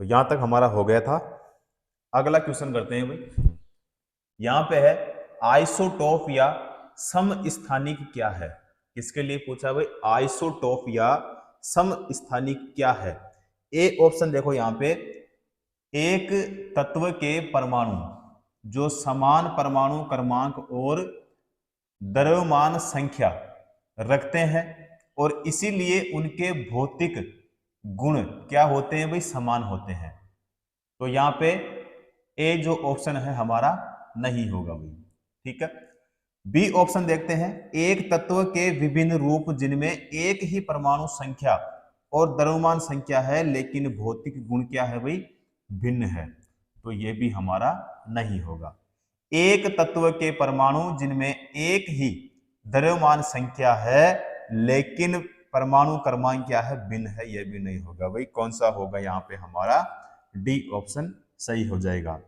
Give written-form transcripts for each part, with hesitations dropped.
तो यहां तक हमारा हो गया था। अगला क्वेश्चन करते हैं भाई। यहां पे है आइसोटोप या समस्थानिक क्या है। किसके लिए पूछा भाई, आइसोटोप या समस्थानिक क्या है। ए ऑप्शन देखो यहां पे, एक तत्व के परमाणु जो समान परमाणु क्रमांक और द्रव्यमान संख्या रखते हैं और इसीलिए उनके भौतिक गुण क्या होते हैं भाई, समान होते हैं। तो यहां पे ए जो ऑप्शन है हमारा नहीं होगा भाई। ठीक है, बी ऑप्शन देखते हैं, एक तत्व के विभिन्न रूप जिनमें एक ही परमाणु संख्या और द्रव्यमान संख्या है लेकिन भौतिक गुण क्या है भाई, भिन्न है। तो ये भी हमारा नहीं होगा। एक तत्व के परमाणु जिनमें एक ही द्रव्यमान संख्या है लेकिन परमाणु क्रमांक क्या है, भिन्न है, यह भी नहीं होगा भाई। कौन सा होगा यहाँ पे हमारा, डी ऑप्शन सही हो जाएगा।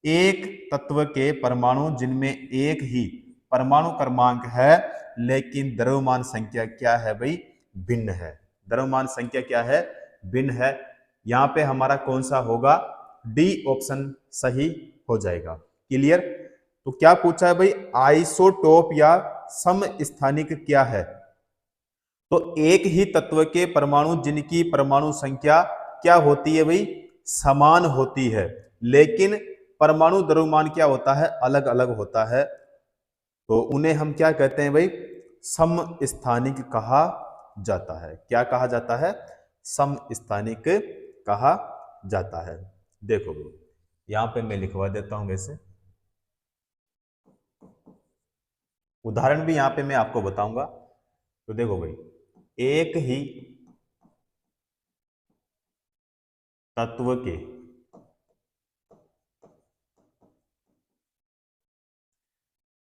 एक तत्व के परमाणु जिनमें एक ही परमाणु क्रमांक है लेकिन द्रव्यमान संख्या क्या है भाई, भिन्न है। द्रव्यमान संख्या क्या है, भिन्न है। यहां पे हमारा कौन सा होगा, डी ऑप्शन सही हो जाएगा। क्लियर। तो क्या पूछा है भाई, आइसोटोप या समस्थानिक क्या है। तो एक ही तत्व के परमाणु जिनकी परमाणु संख्या क्या होती है भाई, समान होती है लेकिन परमाणु द्रव्यमान क्या होता है, अलग अलग होता है। तो उन्हें हम क्या कहते हैं भाई, समस्थानिक कहा जाता है। क्या कहा जाता है, समस्थानिक कहा जाता है। देखो यहां पे मैं लिखवा देता हूं वैसे, उदाहरण भी यहां पे मैं आपको बताऊंगा। तो देखो भाई, एक ही तत्व के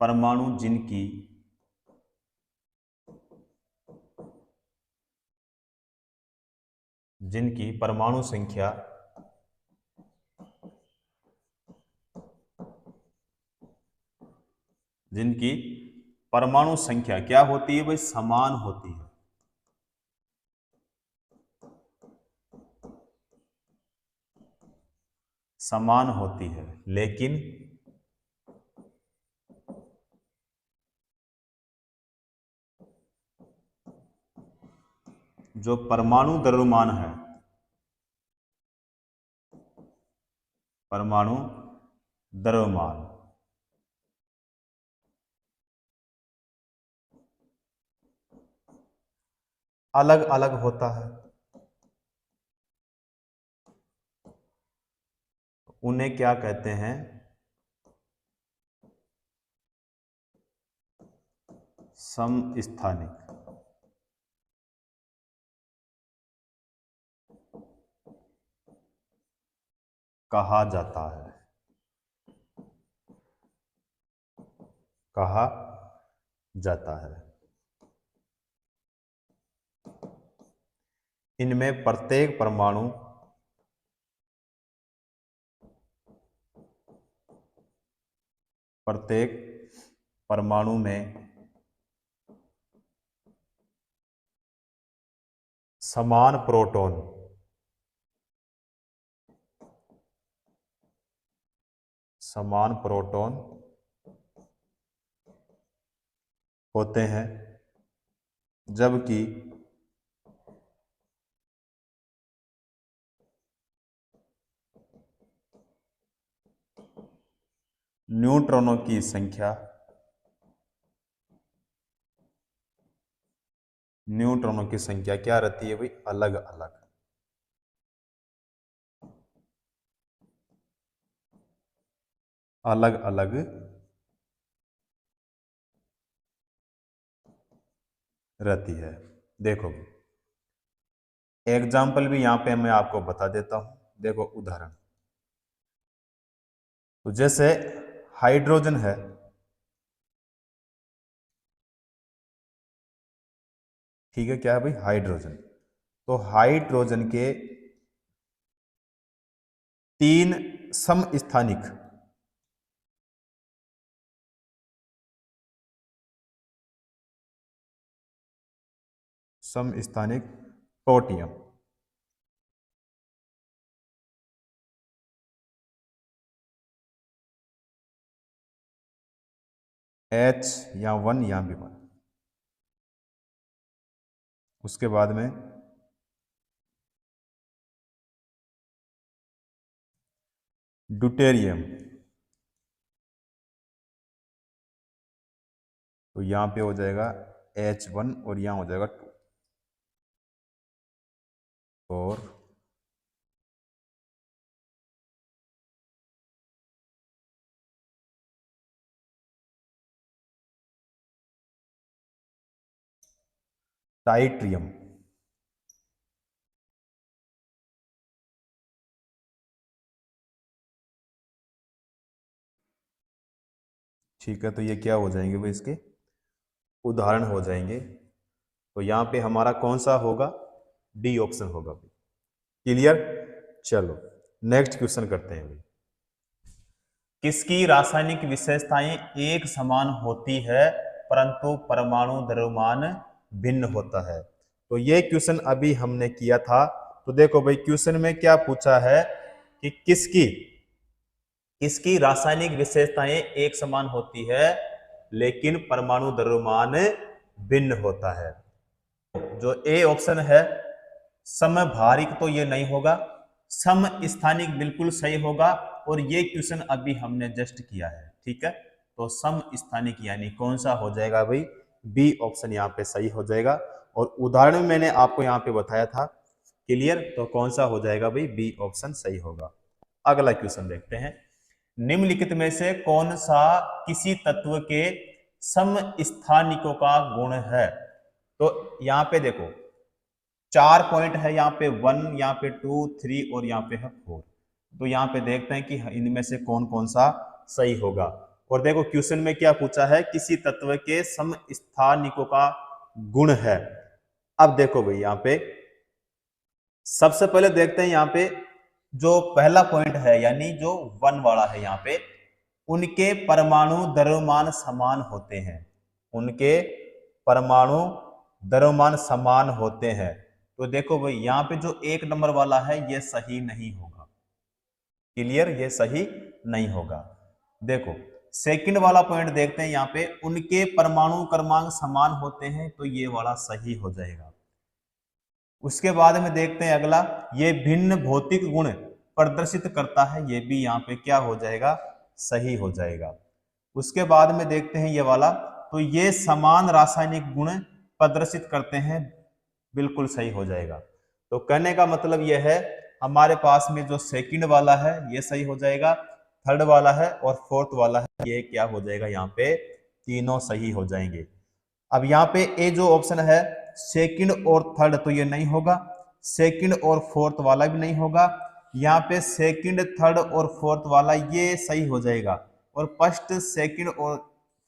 परमाणु जिनकी परमाणु संख्या जिनकी परमाणु संख्या क्या होती है भाई, समान होती है। समान होती है लेकिन जो परमाणु द्रव्यमान है, परमाणु द्रव्यमान अलग अलग होता है। उन्हें क्या कहते हैं, समस्थानिक कहा जाता है। कहा जाता है। इनमें प्रत्येक परमाणु प्रत्येक परमाणु में समान प्रोटॉन समान प्रोटॉन होते हैं जबकि न्यूट्रॉनों की संख्या क्या रहती है भाई, अलग अलग। अलग अलग रहती है। देखो एग्जाम्पल भी यहां पे मैं आपको बता देता हूं। देखो उदाहरण, तो जैसे हाइड्रोजन है, ठीक है, क्या है भाई, हाइड्रोजन। तो हाइड्रोजन के तीन समस्थानिक समस्थानिक प्रोटियम H या 1 यहाँ भी 1। उसके बाद में ड्यूटेरियम, तो यहाँ पे हो जाएगा H1 और यहाँ हो जाएगा 2। और टाइट्रियम, ठीक है। तो ये क्या हो जाएंगे भाई, इसके उदाहरण हो जाएंगे। तो यहाँ पे हमारा कौन सा होगा, डी ऑप्शन होगा भाई। क्लियर। चलो नेक्स्ट क्वेश्चन करते हैं भाई। किसकी रासायनिक विशेषताएं एक समान होती है परंतु परमाणु द्रव्यमान भिन्न होता है। तो ये क्वेश्चन अभी हमने किया था। तो देखो भाई क्वेश्चन में क्या पूछा है कि किसकी किसकी रासायनिक विशेषताएं एक समान होती है लेकिन परमाणु द्रव्यमान भिन्न होता है। जो ए ऑप्शन है समभारिक, तो ये नहीं होगा। सम स्थानिक बिल्कुल सही होगा। और ये क्वेश्चन अभी हमने जस्ट किया है, ठीक है। तो सम स्थानिक यानी कौन सा हो जाएगा भाई, बी ऑप्शन यहाँ पे सही हो जाएगा। और उदाहरण में मैंने आपको यहाँ पे बताया था। क्लियर। तो कौन सा हो जाएगा भाई, बी ऑप्शन सही होगा। अगला क्वेश्चन देखते हैं। निम्नलिखित में से कौन सा किसी तत्व के समस्थानिकों का गुण है। तो यहाँ पे देखो 4 पॉइंट है, यहाँ पे 1, यहाँ पे 2, 3 और यहाँ पे है 4। तो यहाँ पे देखते हैं कि इनमें से कौन कौन सा सही होगा। और देखो क्वेश्चन में क्या पूछा है, किसी तत्व के समस्थानिकों का गुण है। अब देखो भाई यहाँ पे सबसे पहले देखते हैं, यहाँ पे जो पहला पॉइंट है यानी जो 1 वाला है, यहाँ पे उनके परमाणु द्रव्यमान समान होते हैं। उनके परमाणु द्रव्यमान समान होते हैं। तो देखो भाई यहाँ पे जो 1 नंबर वाला है ये सही नहीं होगा। क्लियर, ये सही नहीं होगा। देखो सेकंड वाला पॉइंट देखते हैं, यहाँ पे उनके परमाणु क्रमांक समान होते हैं, तो ये वाला सही हो जाएगा। उसके बाद में देखते हैं अगला, ये भिन्न भौतिक गुण प्रदर्शित करता है, ये भी यहाँ पे क्या हो जाएगा, सही हो जाएगा। उसके बाद में देखते हैं ये वाला, तो ये समान रासायनिक गुण प्रदर्शित करते हैं, बिल्कुल सही हो जाएगा। तो कहने का मतलब यह है हमारे पास में जो सेकंड वाला है ये सही हो जाएगा, थर्ड वाला है और फोर्थ वाला है ये क्या हो जाएगा, यहाँ पे तीनों सही हो जाएंगे। अब यहाँ पे ए जो ऑप्शन है सेकंड और थर्ड, तो ये नहीं होगा। सेकंड और फोर्थ वाला भी नहीं होगा। यहाँ पे सेकंड, थर्ड और फोर्थ वाला ये सही हो जाएगा। और फर्स्ट, सेकंड और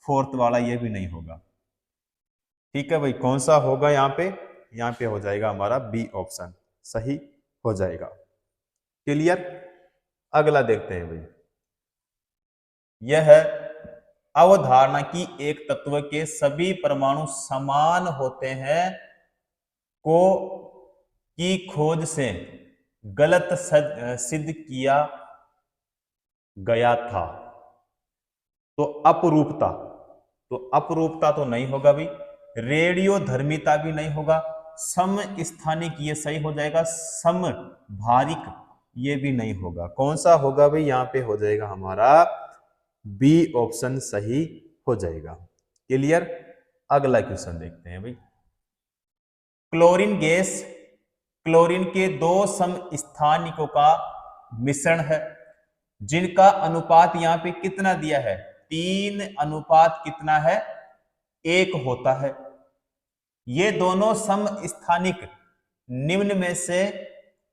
फोर्थ वाला ये भी नहीं होगा। ठीक है भाई, कौन सा होगा यहाँ पे, यहाँ पे हो जाएगा हमारा बी ऑप्शन सही हो जाएगा। क्लियर। अगला देखते हैं भाई। यह है अवधारणा की एक तत्व के सभी परमाणु समान होते हैं को की खोज से गलत सिद्ध किया गया था। तो अपरूपता, तो अपरूपता तो नहीं होगा भाई। रेडियो धर्मिता भी नहीं होगा। सम स्थानिक ये सही हो जाएगा। सम भारिक ये भी नहीं होगा। कौन सा होगा भाई, यहाँ पे हो जाएगा हमारा बी ऑप्शन सही हो जाएगा। क्लियर। अगला क्वेश्चन देखते हैं भाई। क्लोरीन गैस क्लोरीन के 2 समस्थानिकों का मिश्रण है जिनका अनुपात यहाँ पे कितना दिया है, 3 अनुपात कितना है, 1 होता है। ये दोनों समस्थानिक निम्न में से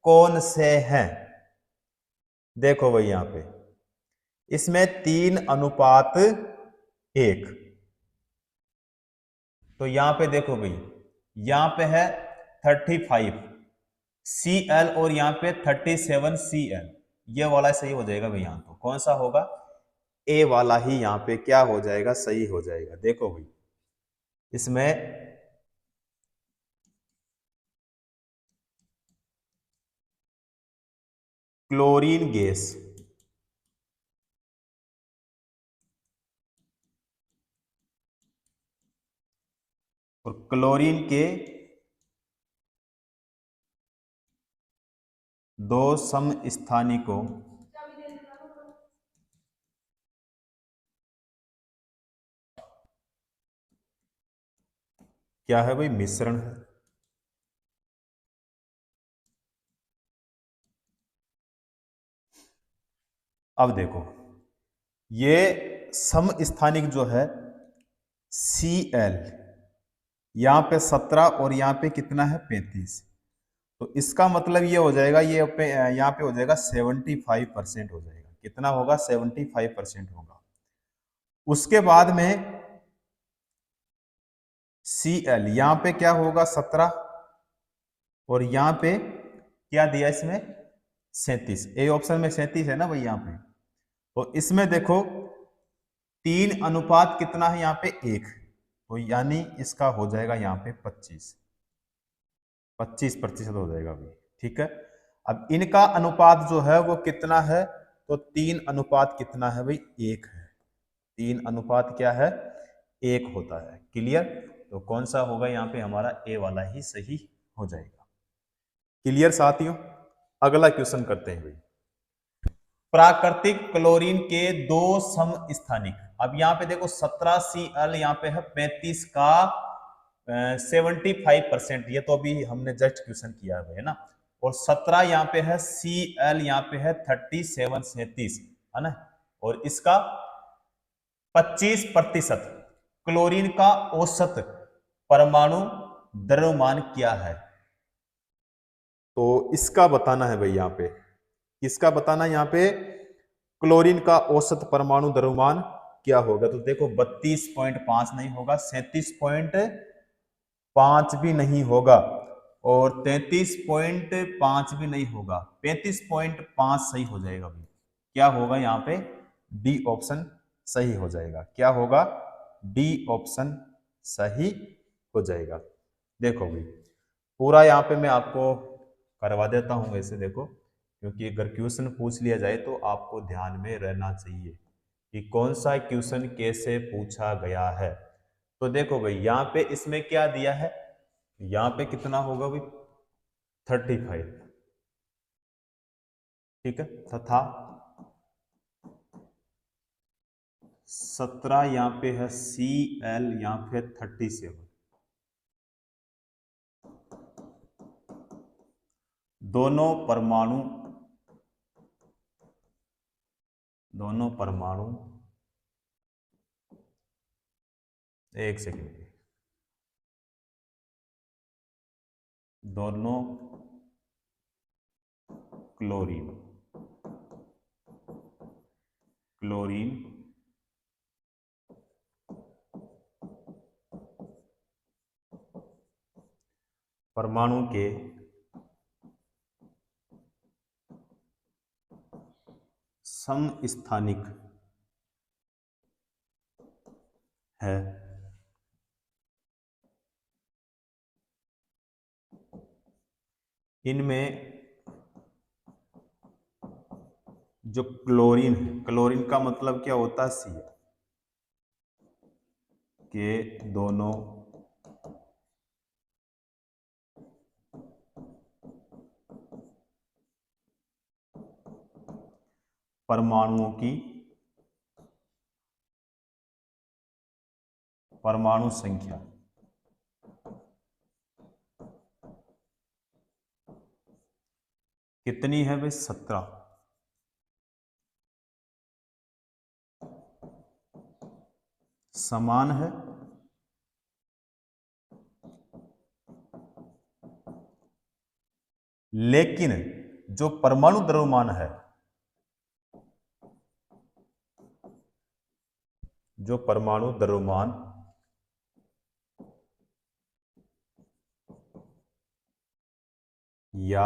कौन से हैं। देखो भाई यहाँ पे इसमें 3 अनुपात 1। तो यहां पे देखो भाई, यहां पे है 35 Cl और यहां पे 37 Cl, ये वाला सही हो जाएगा भाई। यहां तो कौन सा होगा, ए वाला ही यहां पे क्या हो जाएगा, सही हो जाएगा। देखो भाई इसमें क्लोरीन गैस और क्लोरीन के दो समस्थानिकों क्या है भाई, मिश्रण है। अब देखो, ये समस्थानिक जो है Cl, यहां पे 17 और यहां पे कितना है 35, तो इसका मतलब ये हो जाएगा, ये यहाँ पे हो जाएगा 75% हो जाएगा। कितना होगा, 75% होगा। उसके बाद में Cl यहाँ पे क्या होगा 17, और यहाँ पे क्या दिया इसमें 37, ए ऑप्शन में 37 है ना भाई यहाँ पे। तो इसमें देखो 3 अनुपात कितना है यहाँ पे 1, तो यानी इसका हो जाएगा यहाँ पे 25% हो जाएगा भाई। ठीक है, अब इनका अनुपात जो है वो कितना है, तो 3 अनुपात कितना है भाई 1 है। 3 अनुपात क्या है 1 होता है। क्लियर, तो कौन सा होगा यहाँ पे हमारा, ए वाला ही सही हो जाएगा। क्लियर साथियों, अगला क्वेश्चन करते हैं भाई। प्राकृतिक क्लोरीन के दो समस्थानिक, अब यहाँ पे देखो 17Cl यहाँ पे है 35 का 75%, ये तो अभी हमने जस्ट क्वेश्चन किया है ना। और 17 यहाँ पे है Cl, यहाँ पे है 37 है ना। और इसका 25% क्लोरीन का औसत परमाणु द्रव्यमान क्या है, तो इसका बताना है भाई। यहाँ पे किसका बताना है, यहाँ पे क्लोरीन का औसत परमाणु द्रव्यमान क्या होगा। तो देखो 32.5 नहीं होगा, 37.5 भी नहीं होगा, और 33.5 भी नहीं होगा, 35.5 सही हो जाएगा भाई। क्या होगा यहाँ पे, डी ऑप्शन सही हो जाएगा। क्या होगा, डी ऑप्शन सही हो जाएगा। देखो भाई पूरा यहाँ पे मैं आपको करवा देता हूँ वैसे, देखो क्योंकि अगर क्वेश्चन पूछ लिया जाए तो आपको ध्यान में रहना चाहिए कि कौन सा क्वेश्चन कैसे पूछा गया है। तो देखो भाई यहाँ पे इसमें क्या दिया है, यहाँ पे कितना होगा भाई 35, ठीक है, तथा 17 यहाँ पे है Cl, यहाँ पे 37, दोनों परमाणु एक सेकेंड, दोनों क्लोरीन परमाणु के समस्थानिक है। इनमें जो क्लोरीन है, क्लोरीन का मतलब क्या होता है सी, के दोनों परमाणुओं की परमाणु संख्या कितनी है भाई 17, समान है, लेकिन जो परमाणु द्रव्यमान है, जो परमाणु द्रव्यमान या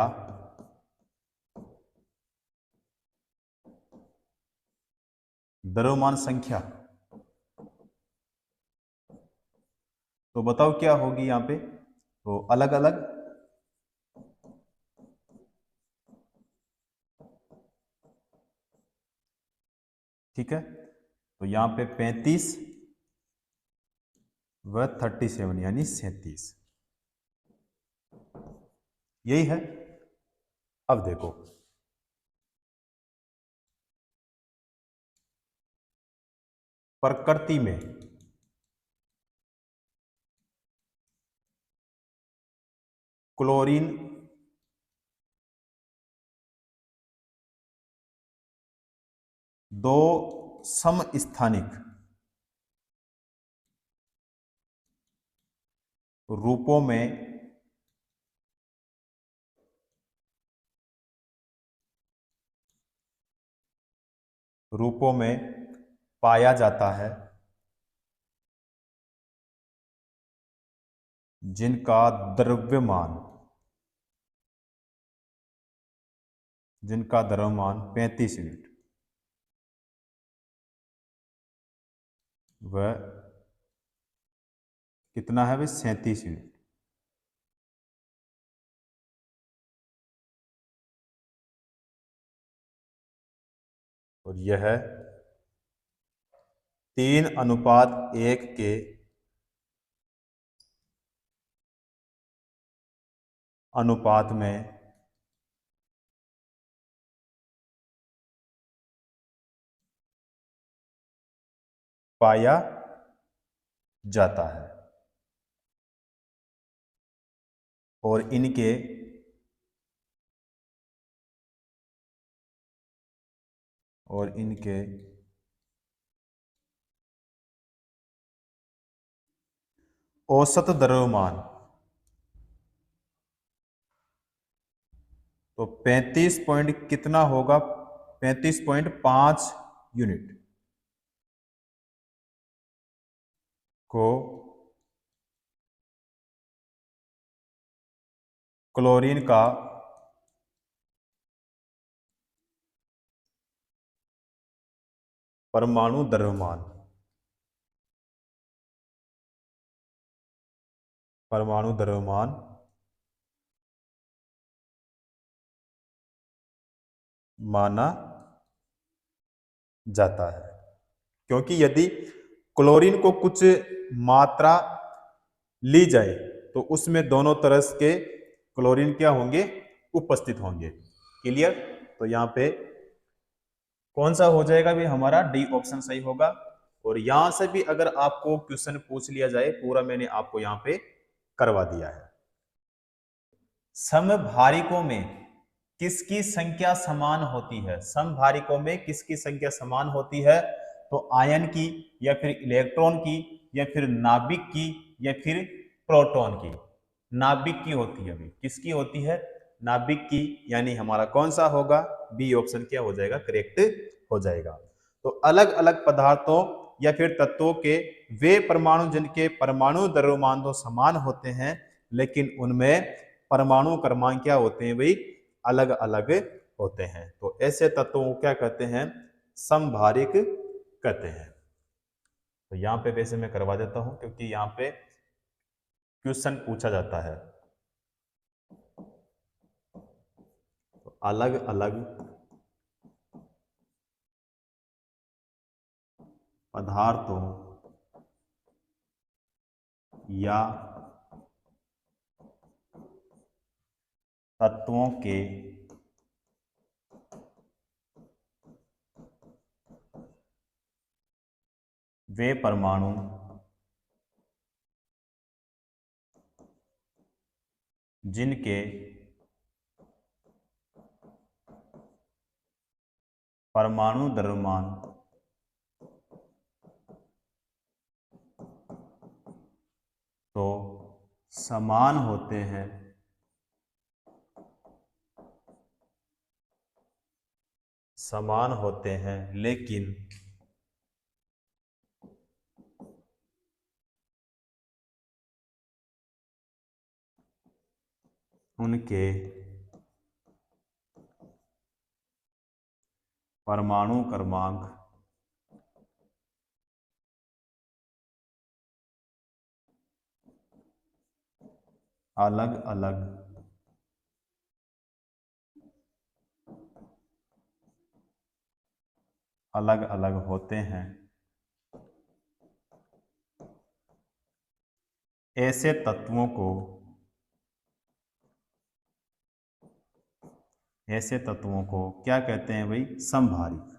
द्रव्यमान संख्या, तो बताओ क्या होगी यहाँ पे, तो अलग अलग ठीक है। तो यहाँ पे 35 वह 37 यानी 37। यही है। अब देखो, प्रकृति में क्लोरीन दो समस्थानिक रूपों में पाया जाता है, जिनका द्रव्यमान 35 यूनिट वह कितना है? वह 37 यूनिट। और यह 3:1 के अनुपात में पाया जाता है। और इनके औसत द्रव्यमान तो 35 पॉइंट कितना होगा? 35.5 यूनिट को क्लोरीन का परमाणु द्रव्यमान माना जाता है। क्योंकि यदि क्लोरीन को कुछ मात्रा ली जाए तो उसमें दोनों तरह के क्लोरीन क्या होंगे? उपस्थित होंगे। क्लियर? तो यहां पे कौन सा हो जाएगा भी? हमारा डी ऑप्शन सही होगा। और यहां से भी अगर आपको क्वेश्चन पूछ लिया जाए, पूरा मैंने आपको यहां पे करवा दिया है। समभारिकों में किसकी संख्या समान होती है? समभारिकों में किसकी संख्या समान होती है? तो आयन की, या फिर इलेक्ट्रॉन की, या फिर नाभिक की, या फिर प्रोटॉन की? नाभिक की होती है। अभी किसकी होती है? नाभिक की। यानी हमारा कौन सा होगा? बी ऑप्शन क्या हो जाएगा? करेक्ट हो जाएगा। तो अलग अलग पदार्थों या फिर तत्वों के वे परमाणु जिनके परमाणु द्रव्यमान तो समान होते हैं, लेकिन उनमें परमाणु क्रमांक क्या होते हैं भाई? अलग अलग होते हैं। तो ऐसे तत्वों को क्या कहते हैं? समभारिक कहते हैं। तो यहां पे वैसे मैं करवा देता हूं, क्योंकि यहां पे क्वेश्चन पूछा जाता है। तो अलग अलग पदार्थों या तत्वों के वे परमाणु जिनके परमाणु द्रव्यमान तो समान होते हैं, लेकिन उनके परमाणु क्रमांक अलग अलग होते हैं। ऐसे तत्वों को क्या कहते हैं भाई? समभारिक।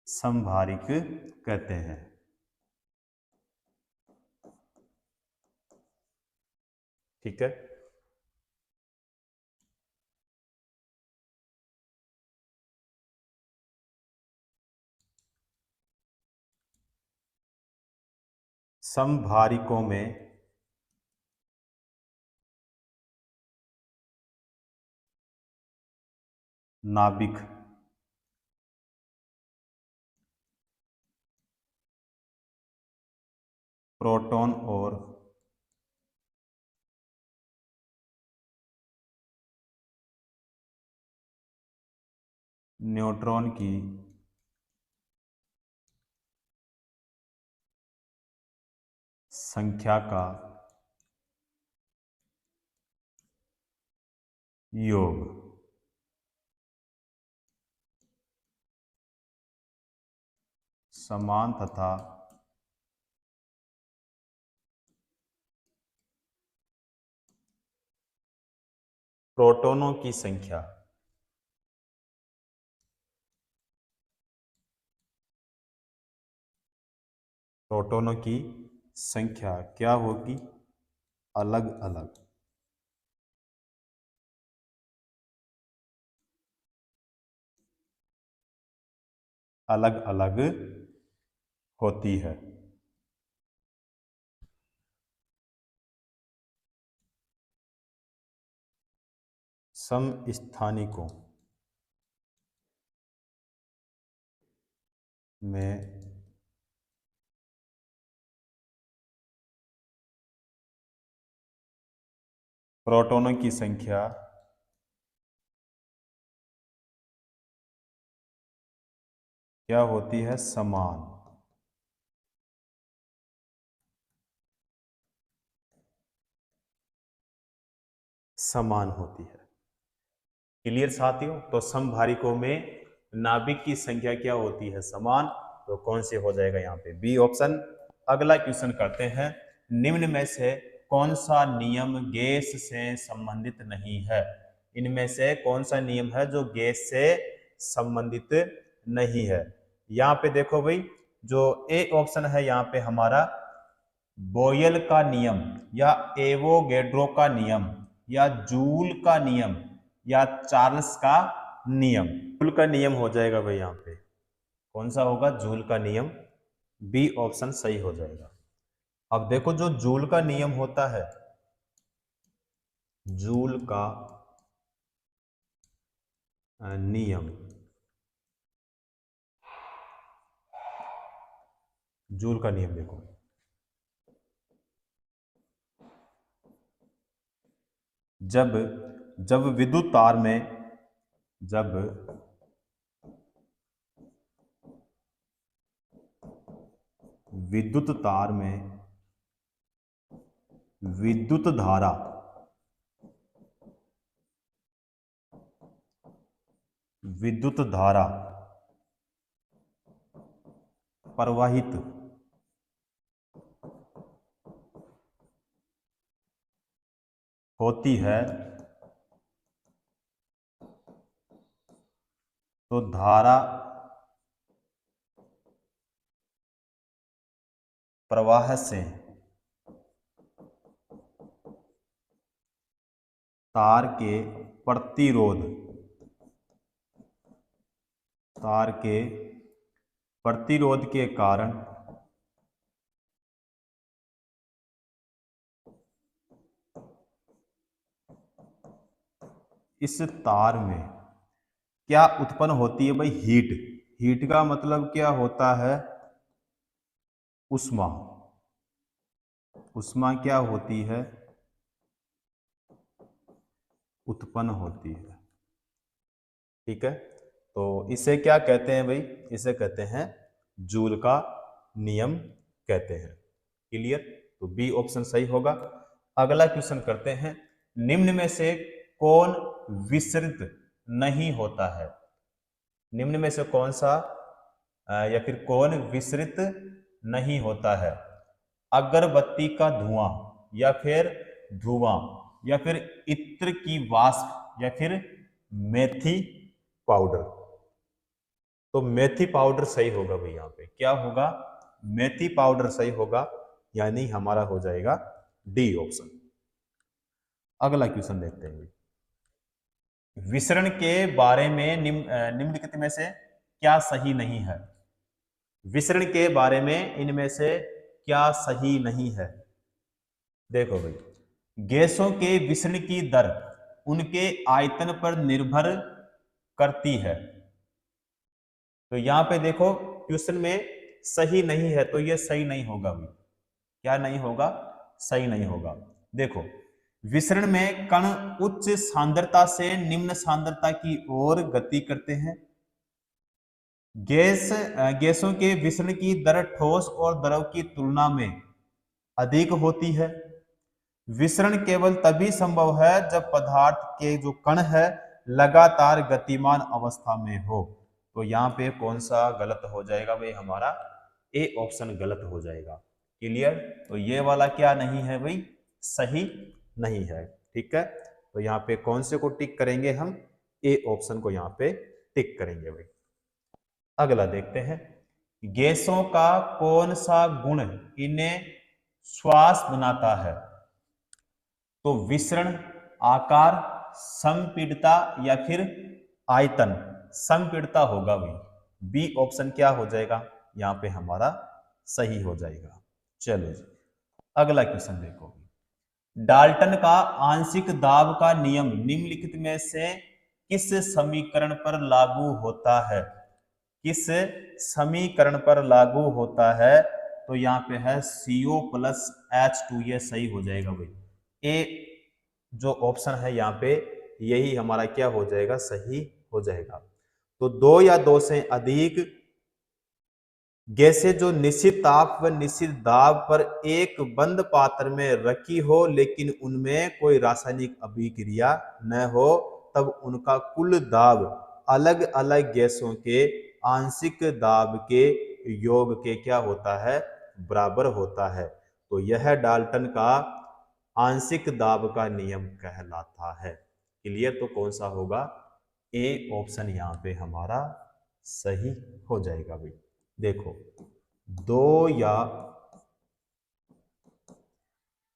समभारिक कहते हैं। ठीक है। समभारिकों में नाभिक प्रोटॉन और न्यूट्रॉन की संख्या का योग समान तथा प्रोटॉनों की संख्या क्या होगी? अलग अलग। अलग अलग होती है। समस्थानिकों में प्रोटॉनों की संख्या क्या होती है? समान। समान होती है। क्लियर साथियों? तो समभारिकों में नाभिक की संख्या क्या होती है? समान। तो कौन से हो जाएगा यहाँ पे? B option. अगला क्वेश्चन करते हैं। निम्न में से कौन सा नियम गैस से संबंधित नहीं है? इनमें से कौन सा नियम है जो गैस से संबंधित नहीं है? यहाँ पे देखो भाई, जो ए ऑप्शन है यहाँ पे हमारा बॉयल का नियम या एवोगैड्रो का नियम या जूल का नियम या चार्ल्स का नियम। जूल का नियम हो जाएगा भाई। यहाँ पे कौन सा होगा? जूल का नियम। बी ऑप्शन सही हो जाएगा। अब देखो, जो जूल का नियम होता है, जूल का नियम, जूल का नियम देखो, जब जब विद्युत तार में जब विद्युत तार में विद्युत धारा प्रवाहित होती है तो धारा प्रवाह से तार के प्रतिरोध के कारण इस तार में क्या उत्पन्न होती है भाई? हीट। हीट का मतलब क्या होता है? उष्मा। उष्मा क्या होती है? उत्पन्न होती है। ठीक है। तो इसे क्या कहते हैं भाई? इसे कहते हैं जूल का नियम कहते हैं। क्लियर? तो बी ऑप्शन सही होगा। अगला क्वेश्चन करते हैं। निम्न में से कौन विसरित नहीं होता है? निम्न में से कौन सा या फिर कौन विसरित नहीं होता है? अगरबत्ती का धुआं, या फिर धुआं, या फिर इत्र की वाष्प, या फिर मेथी पाउडर। तो मेथी पाउडर सही होगा भाई, यहाँ पे क्या होगा? मेथी पाउडर सही होगा, यानी हमारा हो जाएगा डी ऑप्शन। अगला क्वेश्चन देखते हैं। विसरण के बारे में निम्नलिखित में से क्या सही नहीं है? विसरण के बारे में इनमें से क्या सही नहीं है? देखो भाई, गैसों के विसरण की दर उनके आयतन पर निर्भर करती है। तो यहां पे देखो क्वेश्चन में सही नहीं है, तो ये सही नहीं होगा भाई। क्या नहीं होगा? सही नहीं होगा। देखो, विसरण में कण उच्च सांद्रता से निम्न सांद्रता की ओर गति करते हैं। गैसों के विसरण की दर ठोस और द्रव की तुलना में अधिक होती है। विसरण केवल तभी संभव है जब पदार्थ के जो कण है लगातार गतिमान अवस्था में हो। तो यहाँ पे कौन सा गलत हो जाएगा भाई? हमारा ए ऑप्शन गलत हो जाएगा। क्लियर? तो ये वाला क्या नहीं है भाई? सही नहीं है। ठीक है, तो यहाँ पे कौन से को टिक करेंगे हम? ए ऑप्शन को यहाँ पे टिक करेंगे भाई। अगला देखते हैं, गैसों का कौन सा गुण इन्हें श्वास बनाता है? तो विसरण, आकार, संपीड़ितता, या फिर आयतन। संपीड़ितता होगा भाई। बी ऑप्शन क्या हो जाएगा? यहां पे हमारा सही हो जाएगा। चलो जी, अगला क्वेश्चन देखो। डाल्टन का आंशिक दाब का नियम निम्नलिखित में से किस समीकरण पर लागू होता है? किस समीकरण पर लागू होता है? तो यहाँ पे है CO प्लस H2, ये सही हो जाएगा भाई। ए जो ऑप्शन है यहाँ पे, यही हमारा क्या हो जाएगा? सही हो जाएगा। तो दो या दो से अधिक गैसें जो निश्चित ताप व निश्चित दाब पर एक बंद पात्र में रखी हो लेकिन उनमें कोई रासायनिक अभिक्रिया न हो, तब उनका कुल दाब अलग अलग गैसों के आंशिक दाब के योग के क्या होता है? बराबर होता है। तो यह डाल्टन का आंशिक दाब का नियम कहलाता है। क्लियर? तो कौन सा होगा? ए ऑप्शन यहाँ पे हमारा सही हो जाएगा भाई। देखो, दो या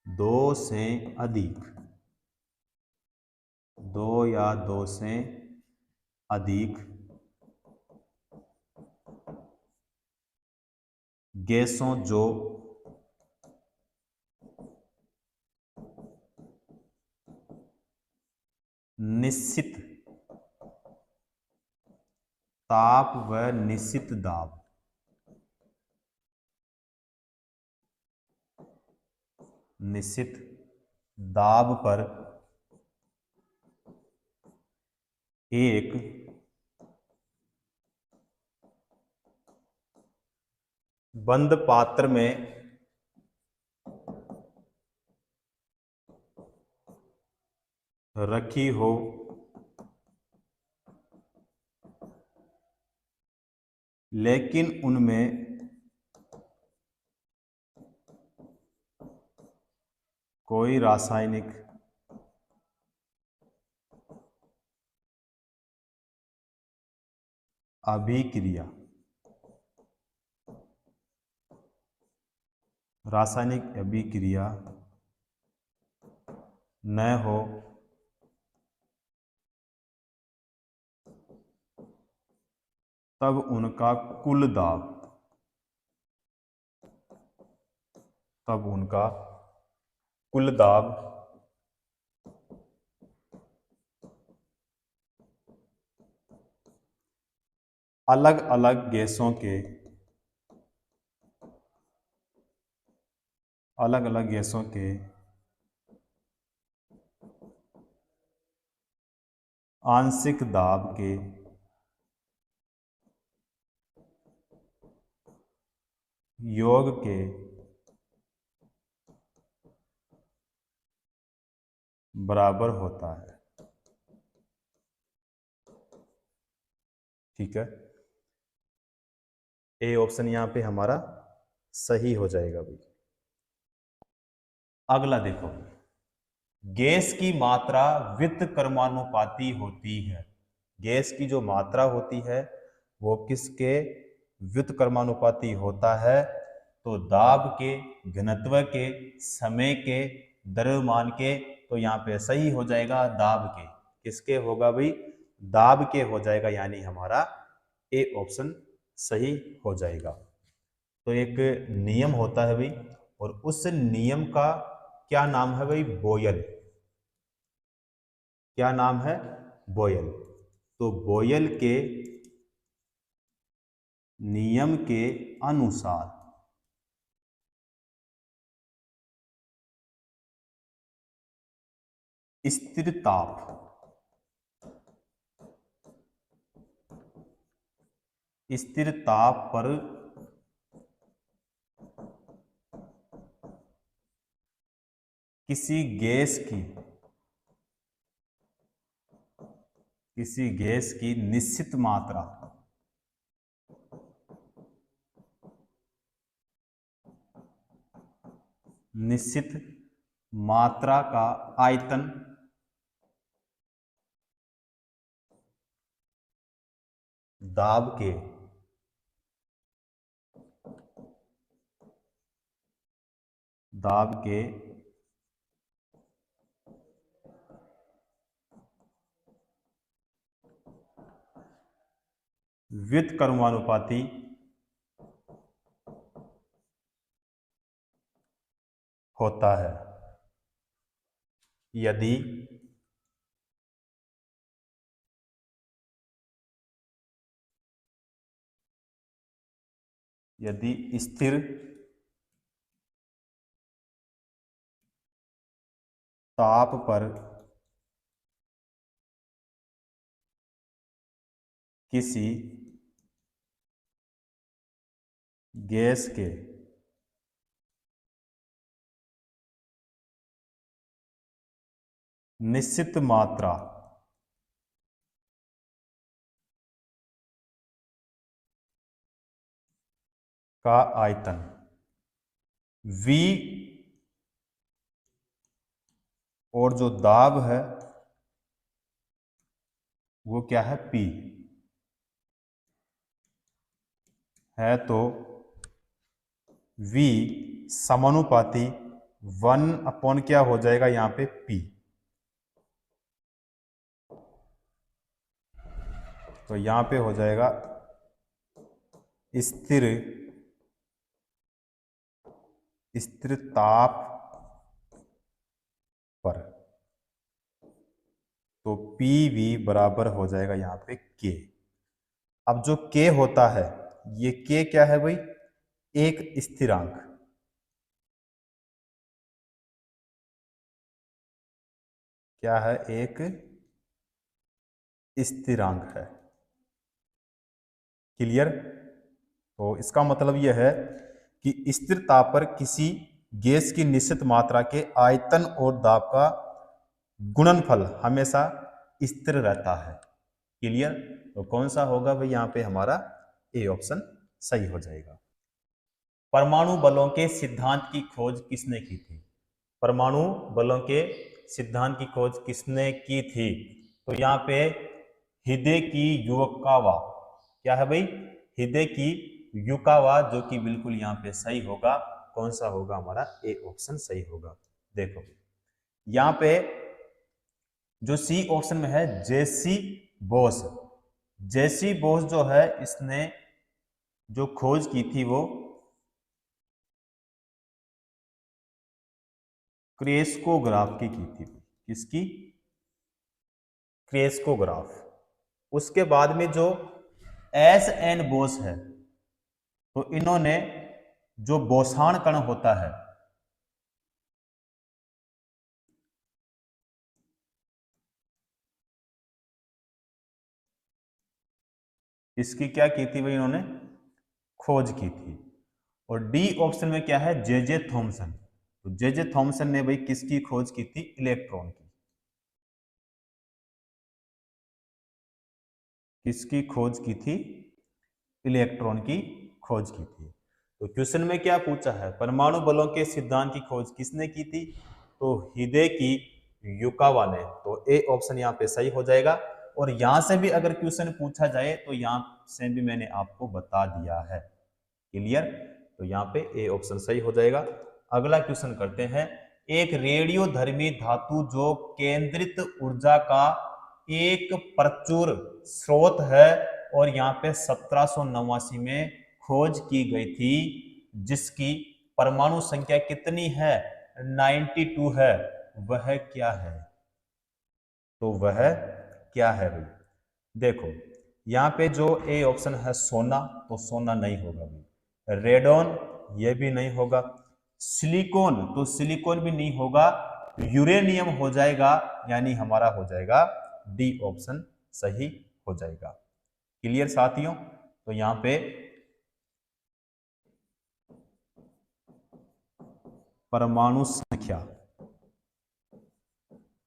दो से अधिक, दो या दो से अधिक गैसों जो निश्चित ताप व निश्चित दाब निश्चित दाब पर एक बंद पात्र में रखी हो लेकिन उनमें कोई रासायनिक अभिक्रिया न हो, तब उनका कुल दाब अलग अलग गैसों के आंशिक दाब के योग के बराबर होता है। ठीक है, ए ऑप्शन यहाँ पे हमारा सही हो जाएगा भाई। अगला देखो, गैस की मात्रा व्युत्क्रमानुपाती होती है। गैस की जो मात्रा होती है वो किसके व्युत्क्रमानुपाती होता है? तो दाब के, घनत्व के, समय के, द्रव्यमान के। तो यहाँ पे सही हो जाएगा दाब के। किसके होगा भाई? दाब के हो जाएगा, यानी हमारा ए ऑप्शन सही हो जाएगा। तो एक नियम होता है भाई, और उस नियम का क्या नाम है भाई? बोयल। क्या नाम है? बोयल। तो बोयल के नियम के अनुसार स्थिर ताप पर किसी गैस की निश्चित मात्रा का आयतन दाब के व्युत्क्रमानुपाती होता है। यदि स्थिर ताप पर किसी गैस के निश्चित मात्रा का आयतन V और जो दाब है वो क्या है? P है, तो V समानुपाती 1 क्या हो जाएगा यहाँ पे? P। तो यहाँ पे हो जाएगा स्थिर ताप पर। तो PV बराबर हो जाएगा यहाँ पे K। अब जो K होता है, ये K क्या है भाई? एक स्थिरांक। क्या है? एक स्थिरांक है। क्लियर? तो इसका मतलब यह है कि स्थिर ताप पर किसी गैस की निश्चित मात्रा के आयतन और दाब का गुणनफल हमेशा स्थिर रहता है। क्लियर? तो कौन सा होगा भाई यहाँ पे? हमारा ए ऑप्शन सही हो जाएगा। परमाणु बलों के सिद्धांत की खोज किसने की थी? परमाणु बलों के सिद्धांत की खोज किसने की थी? तो यहाँ पे हिदेकी युकावा। क्या है भाई? हिदेकी युकावा, जो कि बिल्कुल यहाँ पे सही होगा। कौन सा होगा? हमारा ए ऑप्शन सही होगा। देखो यहाँ पे जो सी ऑप्शन में है जेसी बोस। जेसी बोस जो है, इसने जो खोज की थी वो क्रेस्कोग्राफ की थी। किसकी? क्रेस्कोग्राफ। उसके बाद में जो एस.एन. बोस है, तो इन्होंने जो बोसान कण होता है, इसकी क्या की थी भाई? इन्होंने खोज की थी। और डी ऑप्शन में क्या है? J Thomson. तो जे थॉमसन ने भाई किसकी खोज की थी? इलेक्ट्रॉन की। किसकी खोज की थी? इलेक्ट्रॉन की खोज की थी। तो क्वेश्चन में क्या पूछा है, परमाणु बलों के सिद्धांत की खोज किसने की थी, तो हिदेकी युकावा ने। तो ए ऑप्शन यहाँ पे सही हो जाएगा। और यहां से भी अगर क्वेश्चन पूछा जाए तो यहां से भी मैंने आपको बता दिया है। क्लियर, तो यहाँ पे ए ऑप्शन सही हो जाएगा। अगला क्वेश्चन करते हैं, एक रेडियोधर्मी धातु जो केंद्रित ऊर्जा का एक प्रचुर स्रोत है और यहाँ पे 1789 में खोज की गई थी, जिसकी परमाणु संख्या कितनी है, 92 है, वह क्या है। तो वह क्या है भाई, देखो यहाँ पे जो ए ऑप्शन है सोना, तो सोना नहीं होगा भाई। रेडॉन, ये भी नहीं होगा। सिलिकॉन, तो सिलिकॉन भी नहीं होगा। यूरेनियम हो जाएगा, यानी हमारा हो जाएगा डी ऑप्शन सही हो जाएगा। क्लियर साथियों, तो यहां पे परमाणु संख्या,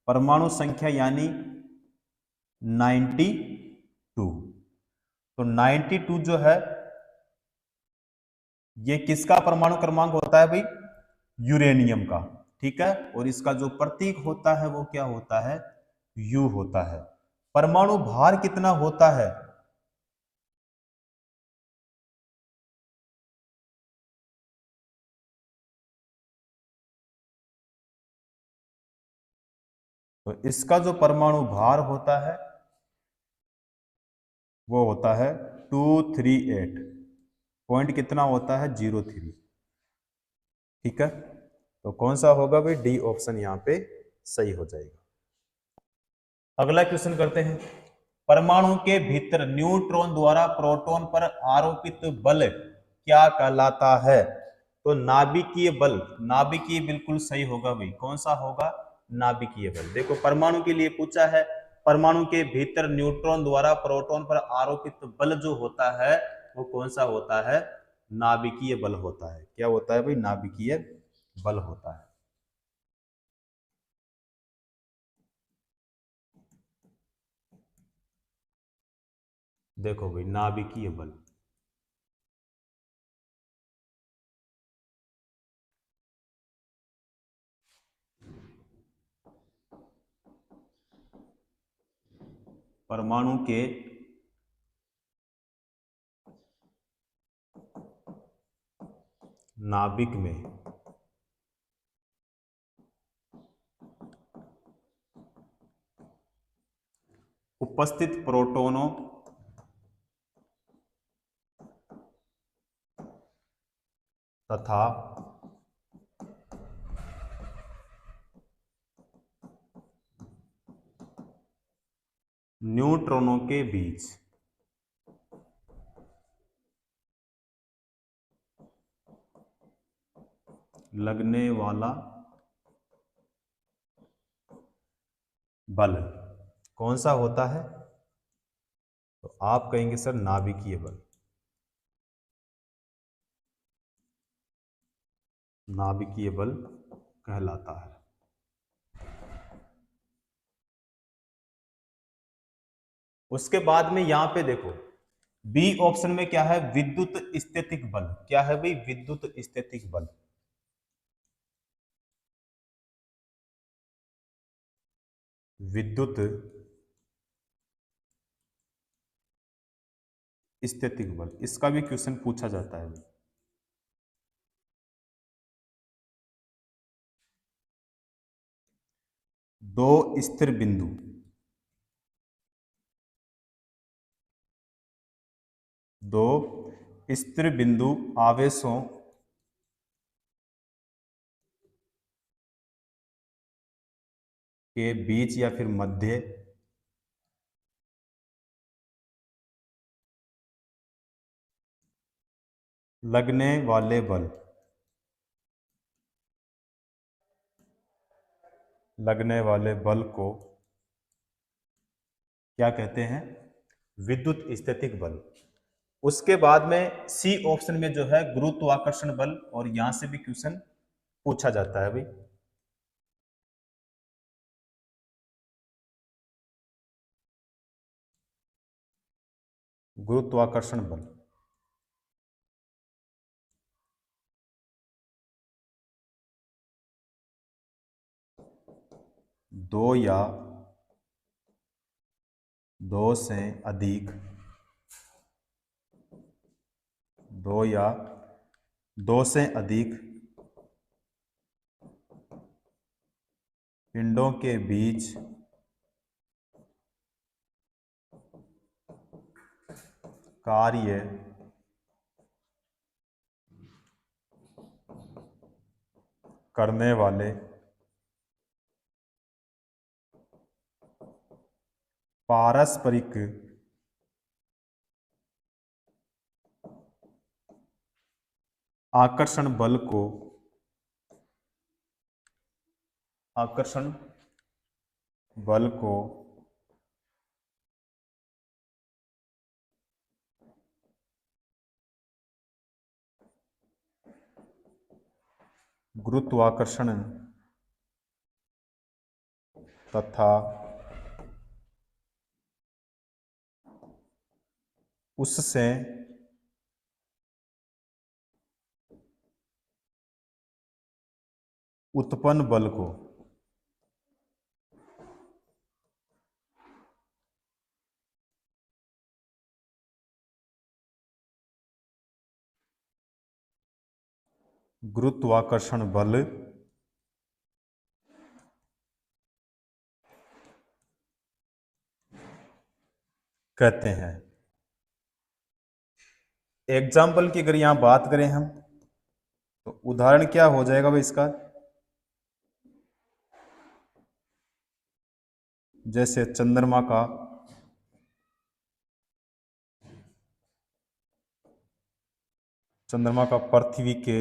परमाणु संख्या यानी 92। तो 92 जो है ये किसका परमाणु क्रमांक होता है भाई, यूरेनियम का। ठीक है, और इसका जो प्रतीक होता है वो क्या होता है, यू होता है। परमाणु भार कितना होता है, तो इसका जो परमाणु भार होता है वो होता है 238, पॉइंट कितना होता है, 03। ठीक है, तो कौन सा होगा भाई, डी ऑप्शन यहाँ पे सही हो जाएगा। अगला क्वेश्चन करते हैं, परमाणु के भीतर न्यूट्रॉन द्वारा प्रोटॉन पर आरोपित बल क्या कहलाता है। तो नाभिकीय बल, नाभिकीय बिल्कुल सही होगा भाई, कौन सा होगा, नाभिकीय बल। देखो परमाणु के लिए पूछा है, परमाणु के भीतर न्यूट्रॉन द्वारा प्रोटॉन पर आरोपित बल जो होता है वो कौन सा होता है, नाभिकीय बल होता है। क्या होता है भाई, नाभिकीय बल होता है। देखो भाई नाभिकीय बल, परमाणु के नाभिक में उपस्थित प्रोटॉनों तथा न्यूट्रॉनों के बीच लगने वाला बल कौन सा होता है, तो आप कहेंगे सर नाभिकीय बल। नाभिकीय बल कहलाता है। उसके बाद में यहां पे देखो बी ऑप्शन में क्या है, विद्युत स्थितिक बल। क्या है भाई, विद्युत स्थितिक बल। विद्युत स्थितिक बल, इसका भी क्वेश्चन पूछा जाता है। दो स्थिर बिंदु, दो स्थिर बिंदु आवेशों के बीच या फिर मध्य लगने वाले बल, लगने वाले बल को क्या कहते हैं, विद्युत स्थितिक बल। उसके बाद में सी ऑप्शन में जो है गुरुत्वाकर्षण बल, और यहां से भी क्वेश्चन पूछा जाता है भाई। गुरुत्वाकर्षण बल, दो या दो से अधिक, दो या दो से अधिक पिंडों के बीच कार्य करने वाले पारस्परिक आकर्षण बल को गुरुत्वाकर्षण तथा उससे उत्पन्न बल को गुरुत्वाकर्षण बल कहते हैं। एग्जाम्पल की अगर यहां बात करें हम, तो उदाहरण क्या हो जाएगा भाई इसका, जैसे चंद्रमा का पृथ्वी के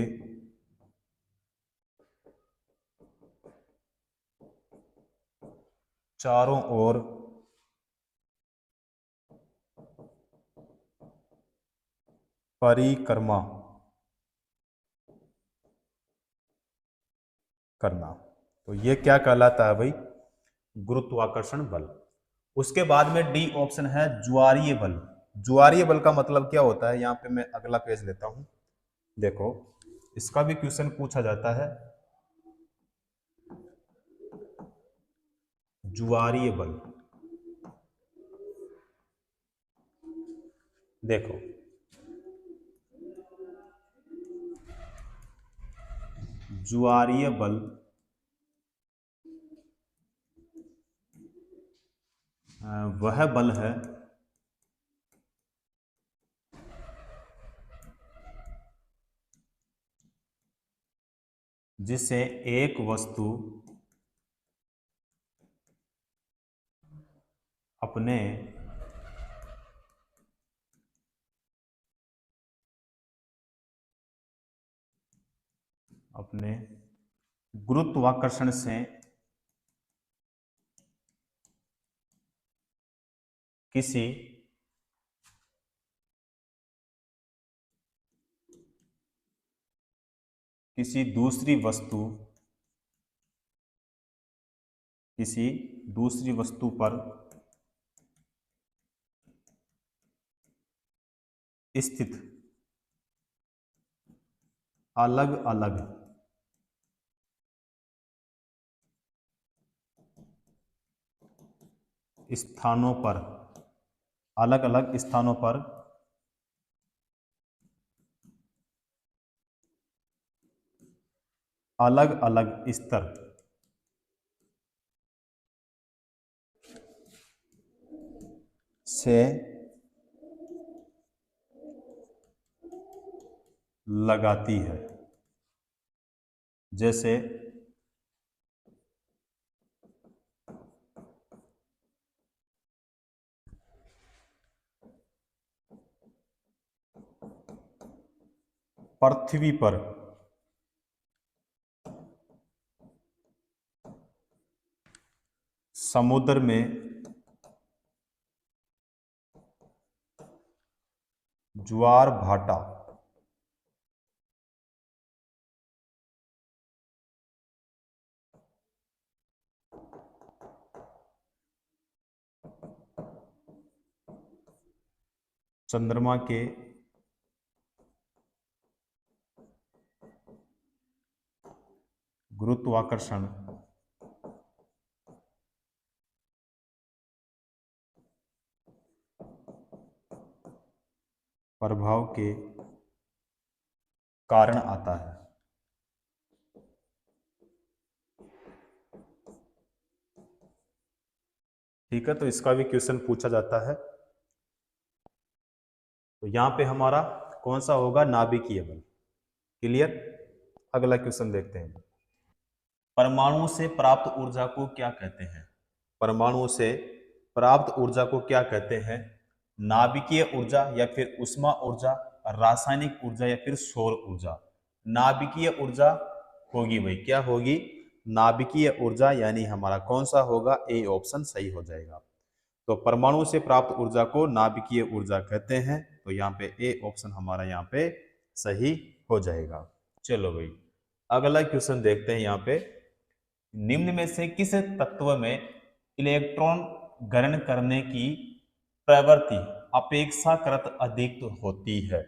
चारों ओर परिक्रमा करना, तो ये क्या कहलाता है भाई, गुरुत्वाकर्षण बल। उसके बाद में डी ऑप्शन है ज्वारीय बल। ज्वारीय बल का मतलब क्या होता है, यहां पे मैं अगला पेज लेता हूं, देखो इसका भी क्वेश्चन पूछा जाता है। ज्वारीय बल, देखो ज्वारीय बल वह बल है जिसे एक वस्तु अपने गुरुत्वाकर्षण से किसी दूसरी वस्तु पर स्थित अलग अलग स्थानों पर, अलग अलग स्थानों पर अलग अलग स्तर से लगाती है, जैसे पृथ्वी पर समुद्र में ज्वार भाटा, चंद्रमा के गुरुत्वाकर्षण प्रभाव के कारण आता है। ठीक है, तो इसका भी क्वेश्चन पूछा जाता है। तो यहां पे हमारा कौन सा होगा, नाभिकीय बल। क्लियर। अगला क्वेश्चन देखते हैं। परमाणु से प्राप्त ऊर्जा को क्या कहते हैं? परमाणु से प्राप्त ऊर्जा को क्या कहते हैं? नाभिकीय ऊर्जा या फिर ऊष्मा ऊर्जा, रासायनिक ऊर्जा या फिर सौर ऊर्जा। नाभिकीय ऊर्जा होगी भाई, क्या होगी? नाभिकीय ऊर्जा, यानी हमारा कौन सा होगा? ए ऑप्शन सही हो जाएगा। तो परमाणु से प्राप्त ऊर्जा को नाभिकीय ऊर्जा कहते हैं, तो यहाँ पे ए ऑप्शन हमारा यहाँ पे सही हो जाएगा। चलो भाई, अगला क्वेश्चन देखते हैं। यहाँ पे निम्न में से किस तत्व में इलेक्ट्रॉन ग्रहण करने की प्रवृत्ति अपेक्षाकृत अधिक होती है?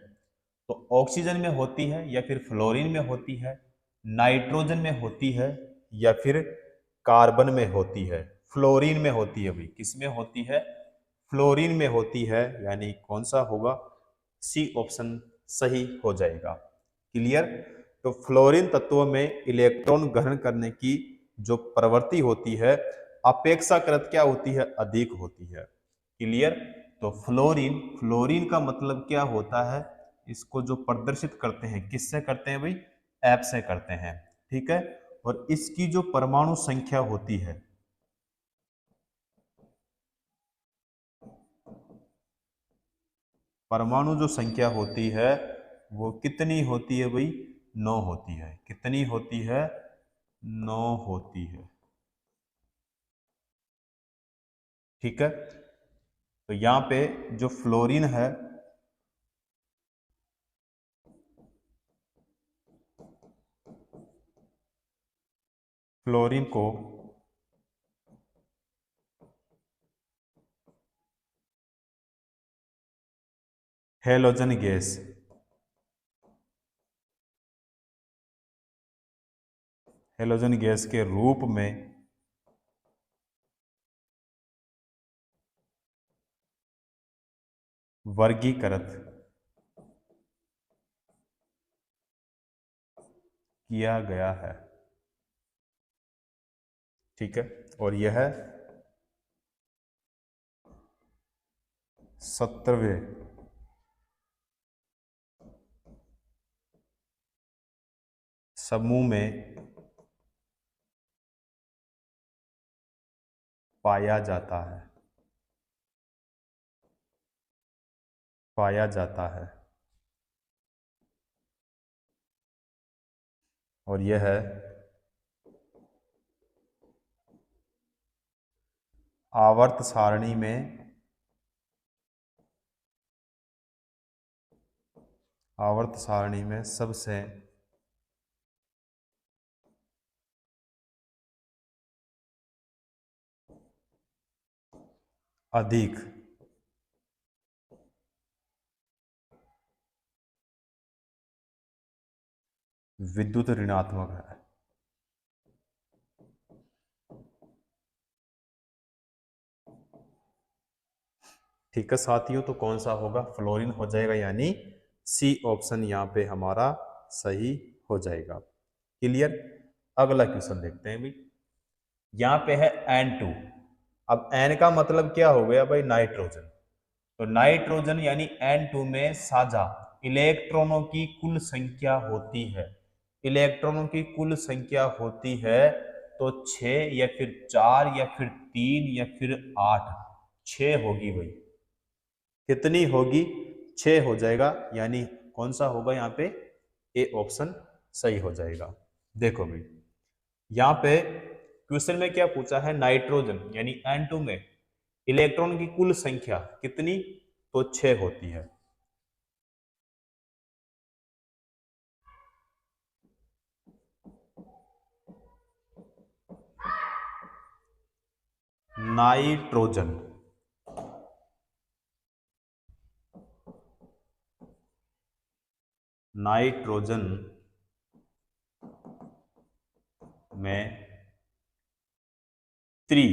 तो ऑक्सीजन में होती है या फिर फ्लोरीन में होती है, नाइट्रोजन में होती है या फिर कार्बन में होती है? फ्लोरीन में होती है भाई। किस में होती है? फ्लोरीन में होती है, यानी कौन सा होगा? सी ऑप्शन सही हो जाएगा। क्लियर। तो फ्लोरीन तत्व में इलेक्ट्रॉन ग्रहण करने की जो प्रवृत्ति होती है अपेक्षाकृत क्या होती है? अधिक होती है। क्लियर। तो फ्लोरीन, फ्लोरीन का मतलब क्या होता है? इसको जो प्रदर्शित करते हैं, किससे करते हैं भाई? एफ से करते हैं। ठीक है। और इसकी जो परमाणु संख्या होती है, परमाणु जो संख्या होती है वो कितनी होती है भाई? 9 होती है। कितनी होती है? 9 होती है। ठीक है। तो यहां पे जो फ्लोरीन है, फ्लोरीन को हेलोजन गैस, हेलोजन गैस के रूप में वर्गीकृत किया गया है। ठीक है। और यह 17वें समूह में पाया जाता है, पाया जाता है। और यह आवर्त सारणी में, आवर्त सारणी में सबसे अधिक विद्युत ऋणात्मक है। ठीक है साथियों, तो कौन सा होगा? फ्लोरीन हो जाएगा, यानी सी ऑप्शन यहाँ पे हमारा सही हो जाएगा। क्लियर। अगला क्वेश्चन देखते हैं भाई। यहाँ पे है N2। अब N का मतलब क्या हो गया भाई? नाइट्रोजन। तो नाइट्रोजन यानी N2 में साझा इलेक्ट्रॉनों की कुल संख्या होती है, इलेक्ट्रॉनों की कुल संख्या होती है तो 6 या फिर 4 या फिर 3 या फिर 8, 6 होगी भाई। कितनी होगी? 6 हो जाएगा, यानी कौन सा होगा यहाँ पे? ए ऑप्शन सही हो जाएगा। देखो भाई, यहाँ पे क्वेश्चन में क्या पूछा है? नाइट्रोजन यानी N2 में इलेक्ट्रॉन की कुल संख्या कितनी? तो 6 होती है। नाइट्रोजन, नाइट्रोजन में त्रि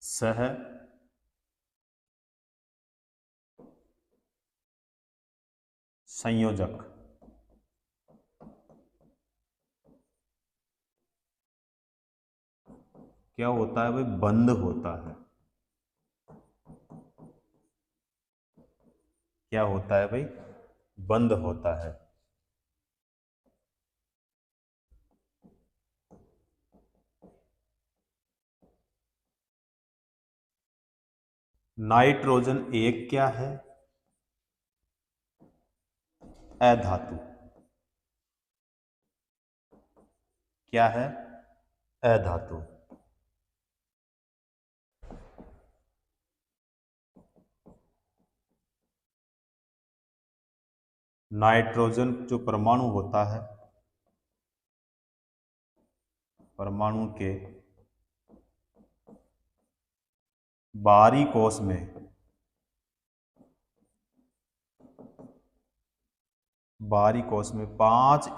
सह संयोजक क्या होता है भाई? बंद होता है। क्या होता है भाई? बंद होता है। नाइट्रोजन एक क्या है? अधातु। क्या है? अधातु। नाइट्रोजन जो परमाणु होता है, परमाणु के बाहरी कोश में बाहरी कोश में 5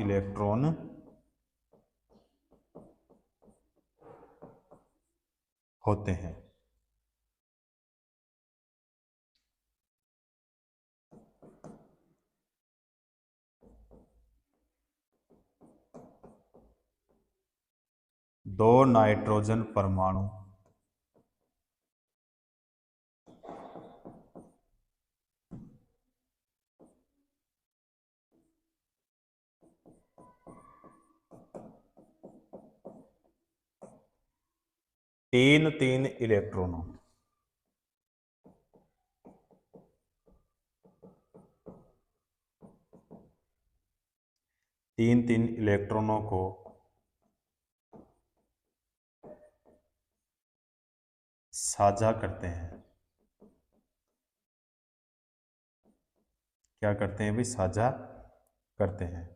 इलेक्ट्रॉन होते हैं। दो नाइट्रोजन परमाणु तीन तीन इलेक्ट्रॉनों तीन तीन इलेक्ट्रॉनों को साझा करते हैं। क्या करते हैं भाई? साझा करते हैं।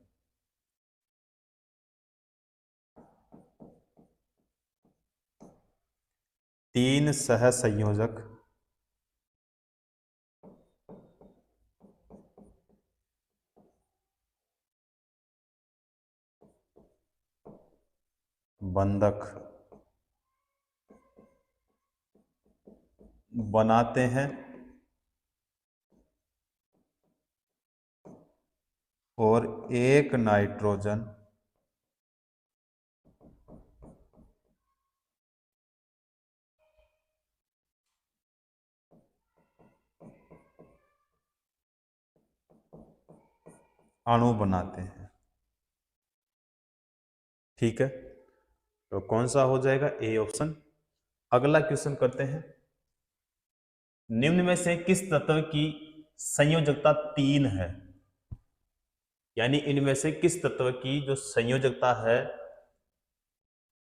तीन सहसंयोजक बंधक बनाते हैं और एक नाइट्रोजन अणु बनाते हैं। ठीक है, तो कौन सा हो जाएगा? A option. अगला क्वेश्चन करते हैं। निम्न में से किस तत्व की संयोजकता 3 है? यानी इनमें से किस तत्व की जो संयोजकता है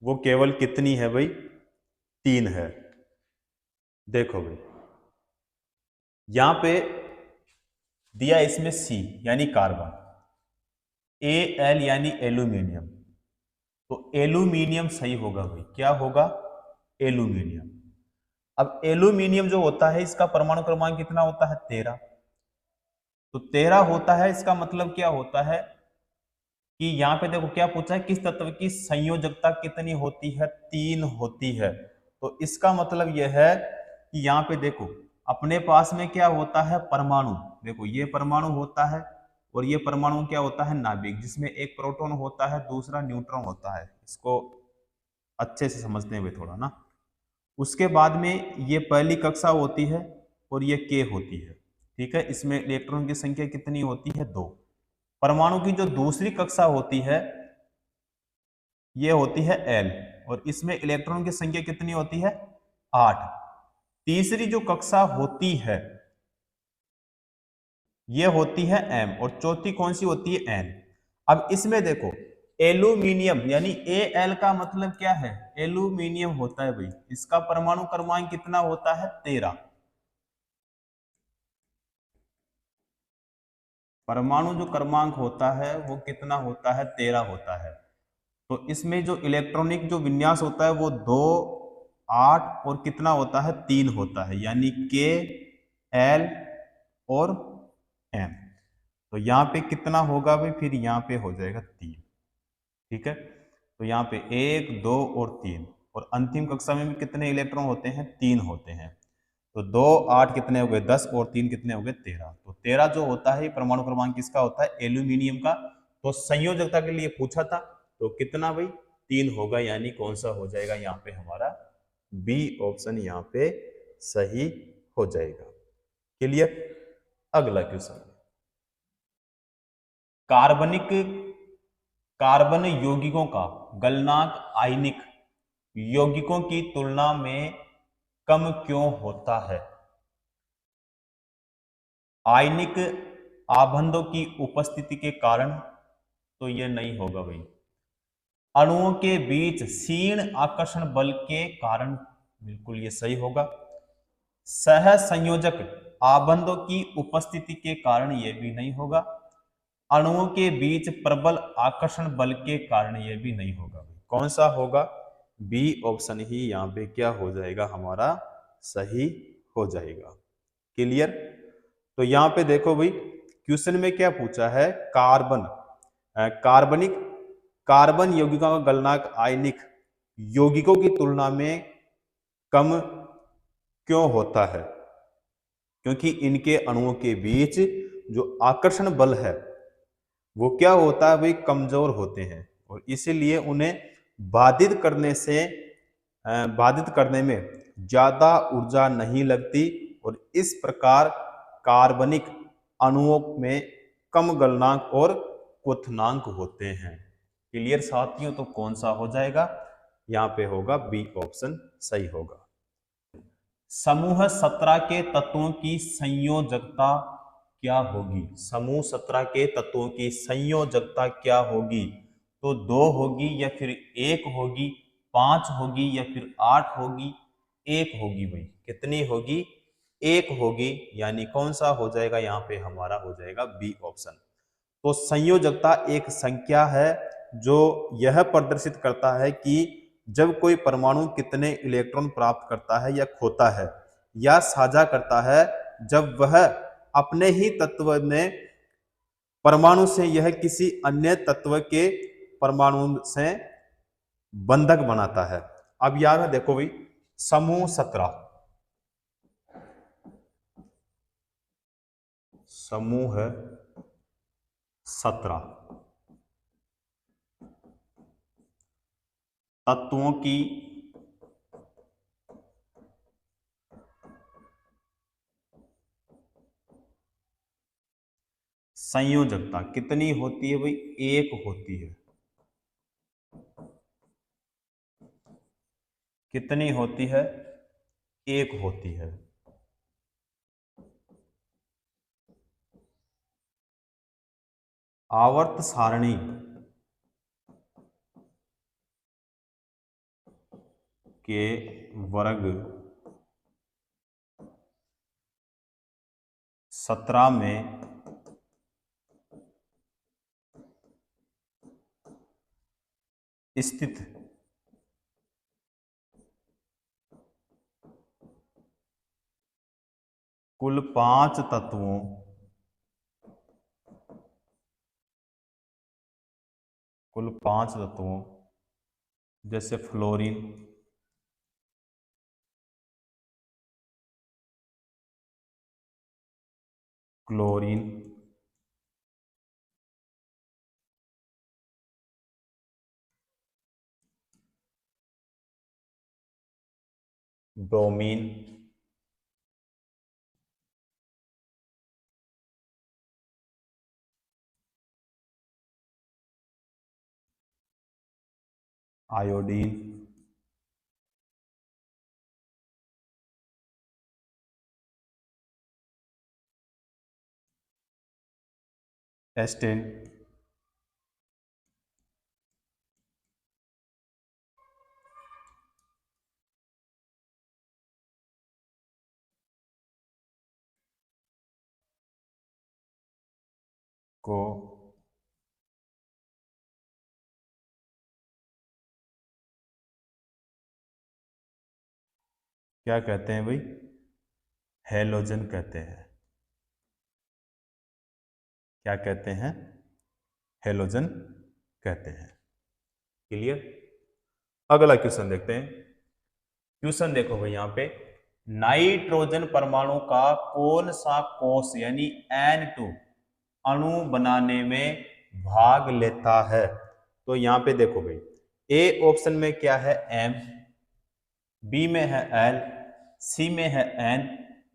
वो केवल कितनी है भाई? 3 है। देखो भाई, यहां पे दिया इसमें सी यानी कार्बन, ए एल यानी एल्यूमिनियम, तो एल्यूमिनियम सही होगा भाई। क्या होगा? एल्यूमिनियम। अब एल्यूमिनियम जो होता है इसका परमाणु क्रमांक कितना होता है? 13। तो 13 होता है, इसका मतलब क्या होता है कि यहां पे देखो क्या पूछा है, किस तत्व की संयोजकता कितनी होती है? 3 होती है। तो इसका मतलब यह है कि यहां पे देखो अपने पास में क्या होता है? परमाणु। देखो ये परमाणु होता है और ये परमाणु क्या होता है? नाभिक, जिसमें एक प्रोटॉन होता है, दूसरा न्यूट्रॉन होता है। इसको अच्छे से समझते हैं थोड़ा ना। उसके बाद में ये पहली कक्षा होती है और ये के होती है। ठीक है, इसमें इलेक्ट्रॉन की संख्या कितनी होती है? 2। परमाणु की जो दूसरी कक्षा होती है ये होती है एल, और इसमें इलेक्ट्रॉन की संख्या कितनी होती है? 8। तीसरी जो कक्षा होती है ये होती है एम, और चौथी कौन सी होती है? एन। अब इसमें देखो एल्यूमिनियम यानी ए एल का मतलब क्या है? एल्यूमिनियम होता है भाई। इसका परमाणु क्रमांक कितना होता है? 13। परमाणु जो क्रमांक होता है वो कितना होता है? 13 होता है। तो इसमें जो इलेक्ट्रॉनिक जो विन्यास होता है वो 2, 8 और कितना होता है? 3 होता है, यानी के एल और एम। तो यहाँ पे कितना होगा भाई? फिर यहाँ पे हो जाएगा 3। ठीक है, तो यहाँ पे 1, 2 और 3। और अंतिम कक्षा में भी कितने इलेक्ट्रॉन होते हैं, 3 होते हैं। तो 2 8 कितने हो गए, 10 और 3 कितने हो गए, 13। तो 13 जो होता है परमाणु क्रमांक किसका होता है, एल्यूमिनियम का। तो संयोजकता के लिए पूछा था, तो कितना भाई, 3 होगा, यानी कौन सा हो जाएगा यहाँ पे हमारा, बी ऑप्शन यहाँ पे सही हो जाएगा। क्लियर। अगला क्वेश्चन, कार्बनिक कार्बन यौगिकों का गलनांक आयनिक यौगिकों की तुलना में कम क्यों होता है। आयनिक आबंधों की उपस्थिति के कारण, तो यह नहीं होगा भाई। अणुओं के बीच क्षीण आकर्षण बल के कारण, बिल्कुल ये सही होगा। सह संयोजक आबंधों की उपस्थिति के कारण, यह भी नहीं होगा। अणुओं के बीच प्रबल आकर्षण बल के कारण, यह भी नहीं होगा। कौन सा होगा, बी ऑप्शन ही यहाँ पे क्या हो जाएगा हमारा, सही हो जाएगा। क्लियर। तो यहाँ पे देखो भाई, क्वेश्चन में क्या पूछा है, कार्बनिक कार्बन यौगिकों का गलनांक आयनिक यौगिकों की तुलना में कम क्यों होता है, क्योंकि इनके अणुओं के बीच जो आकर्षण बल है वो क्या होता है भाई, कमजोर होते हैं, और इसीलिए उन्हें बाधित करने में ज्यादा ऊर्जा नहीं लगती, और इस प्रकार कार्बनिक अणुओं में कम गलनांक और क्वथनांक होते हैं। क्लियर साथियों। तो कौन सा हो जाएगा, यहाँ पे होगा बी ऑप्शन सही होगा। समूह 17 के तत्वों की संयोजकता क्या होगी। समूह 17 के तत्वों की संयोजकता क्या होगी, तो 2 होगी या फिर 1 होगी, 5 होगी या फिर 8 होगी, 1 होगी भाई। कितनी होगी, 1 होगी, यानी कौन सा हो जाएगा, यहाँ पे हमारा हो जाएगा बी ऑप्शन। तो संयोजकता एक संख्या है जो यह प्रदर्शित करता है कि जब कोई परमाणु कितने इलेक्ट्रॉन प्राप्त करता है या खोता है या साझा करता है, जब वह अपने ही तत्व में परमाणु से यह किसी अन्य तत्व के परमाणु से बंधक बनाता है। अब याद है, देखो भाई, समूह 17 समूह 17 तत्वों की संयोजकता कितनी होती है भाई, 1 होती है। कितनी होती है, 1 होती है। आवर्त सारणी के वर्ग 17 में स्थित कुल 5 तत्वों जैसे फ्लोरीन, क्लोरीन, ब्रोमीन, आयोडीन, एस्टेन, को क्या कहते हैं भाई, हेलोजन कहते हैं। क्या कहते हैं, हेलोजन कहते हैं। क्लियर। अगला क्वेश्चन देखते हैं। क्वेश्चन देखो भाई, यहाँ पे नाइट्रोजन परमाणु का कौन सा कोष यानी N2 अणु बनाने में भाग लेता है? तो यहाँ पे देखो भाई, ए ऑप्शन में क्या है M, बी में है L, सी में है N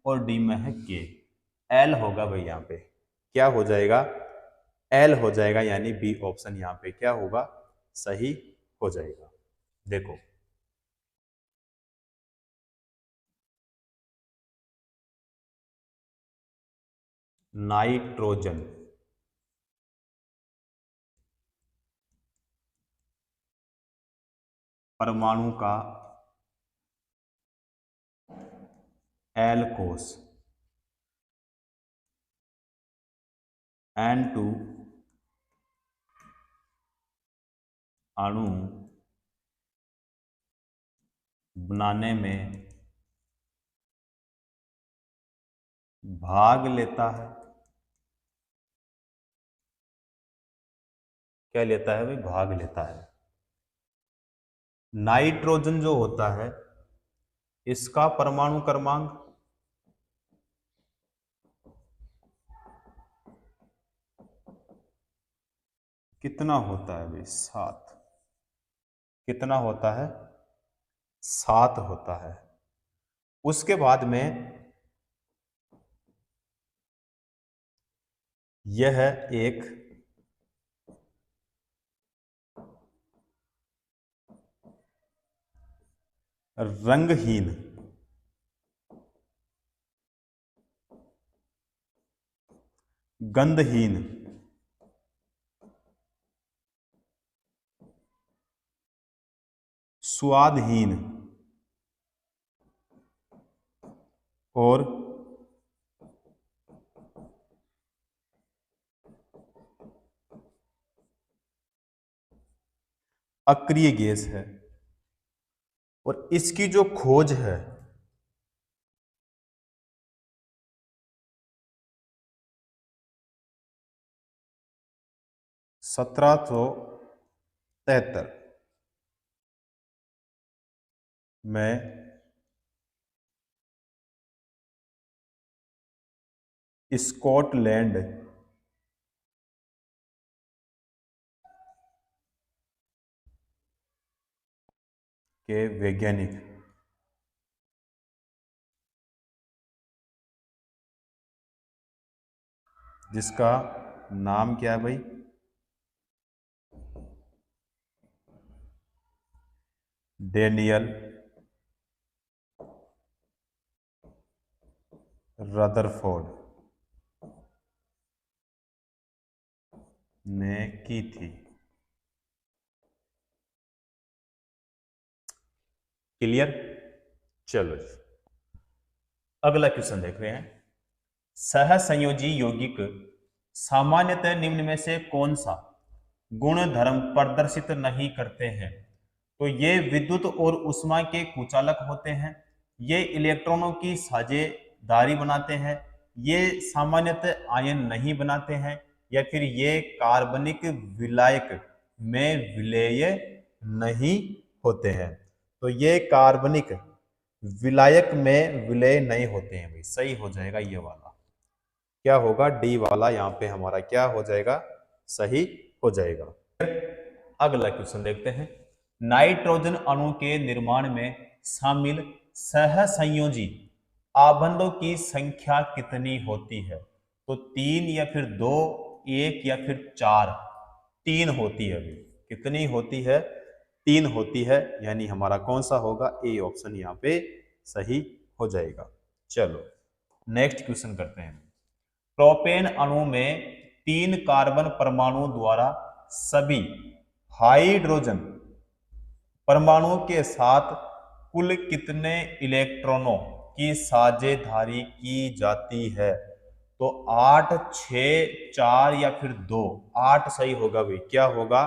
और डी में है K। L होगा भाई, यहाँ पे क्या हो जाएगा? L हो जाएगा, यानी बी ऑप्शन यहाँ पे क्या होगा? सही हो जाएगा। देखो नाइट्रोजन परमाणु का L कोष N2 अणु बनाने में भाग लेता है। क्या लेता है भाई? भाग लेता है। नाइट्रोजन जो होता है इसका परमाणु क्रमांक कितना होता है भाई? 7। कितना होता है? 7 होता है। उसके बाद में यह एक रंगहीन गंधहीन स्वादहीन और अक्रिय गैस है। और इसकी जो खोज है 1773 में स्कॉटलैंड के वैज्ञानिक जिसका नाम क्या है भाई? डेनियल रदरफोर्ड ने की थी। क्लियर? चलो अगला क्वेश्चन देख रहे हैं। सहसंयोजी यौगिक सामान्यतः निम्न में से कौन सा गुण धर्म प्रदर्शित नहीं करते हैं? तो ये विद्युत और ऊष्मा के कुचालक होते हैं, ये इलेक्ट्रॉनों की साझेदारी बनाते हैं, ये सामान्यतः आयन नहीं बनाते हैं, या फिर ये कार्बनिक विलायक में विलेय नहीं होते हैं। तो ये कार्बनिक विलायक में विलय नहीं होते हैं भाई। सही हो जाएगा ये वाला, क्या होगा? डी वाला यहाँ पे हमारा क्या हो जाएगा? सही हो जाएगा। अगला क्वेश्चन देखते हैं। नाइट्रोजन अणु के निर्माण में शामिल सहसंयोजी आबंधों की संख्या कितनी होती है? तो 3 या फिर 2, 1 या फिर 4? 3 होती है भाई। कितनी होती है? 3 होती है, यानी हमारा कौन सा होगा? ए ऑप्शन यहाँ पे सही हो जाएगा। चलो नेक्स्ट क्वेश्चन करते हैं। प्रोपेन अणु में 3 कार्बन परमाणु द्वारा सभी हाइड्रोजन परमाणुओं के साथ कुल कितने इलेक्ट्रॉनों की साझेदारी की जाती है? तो 8, 6, 4 या फिर 2? 8 सही होगा भाई। क्या होगा?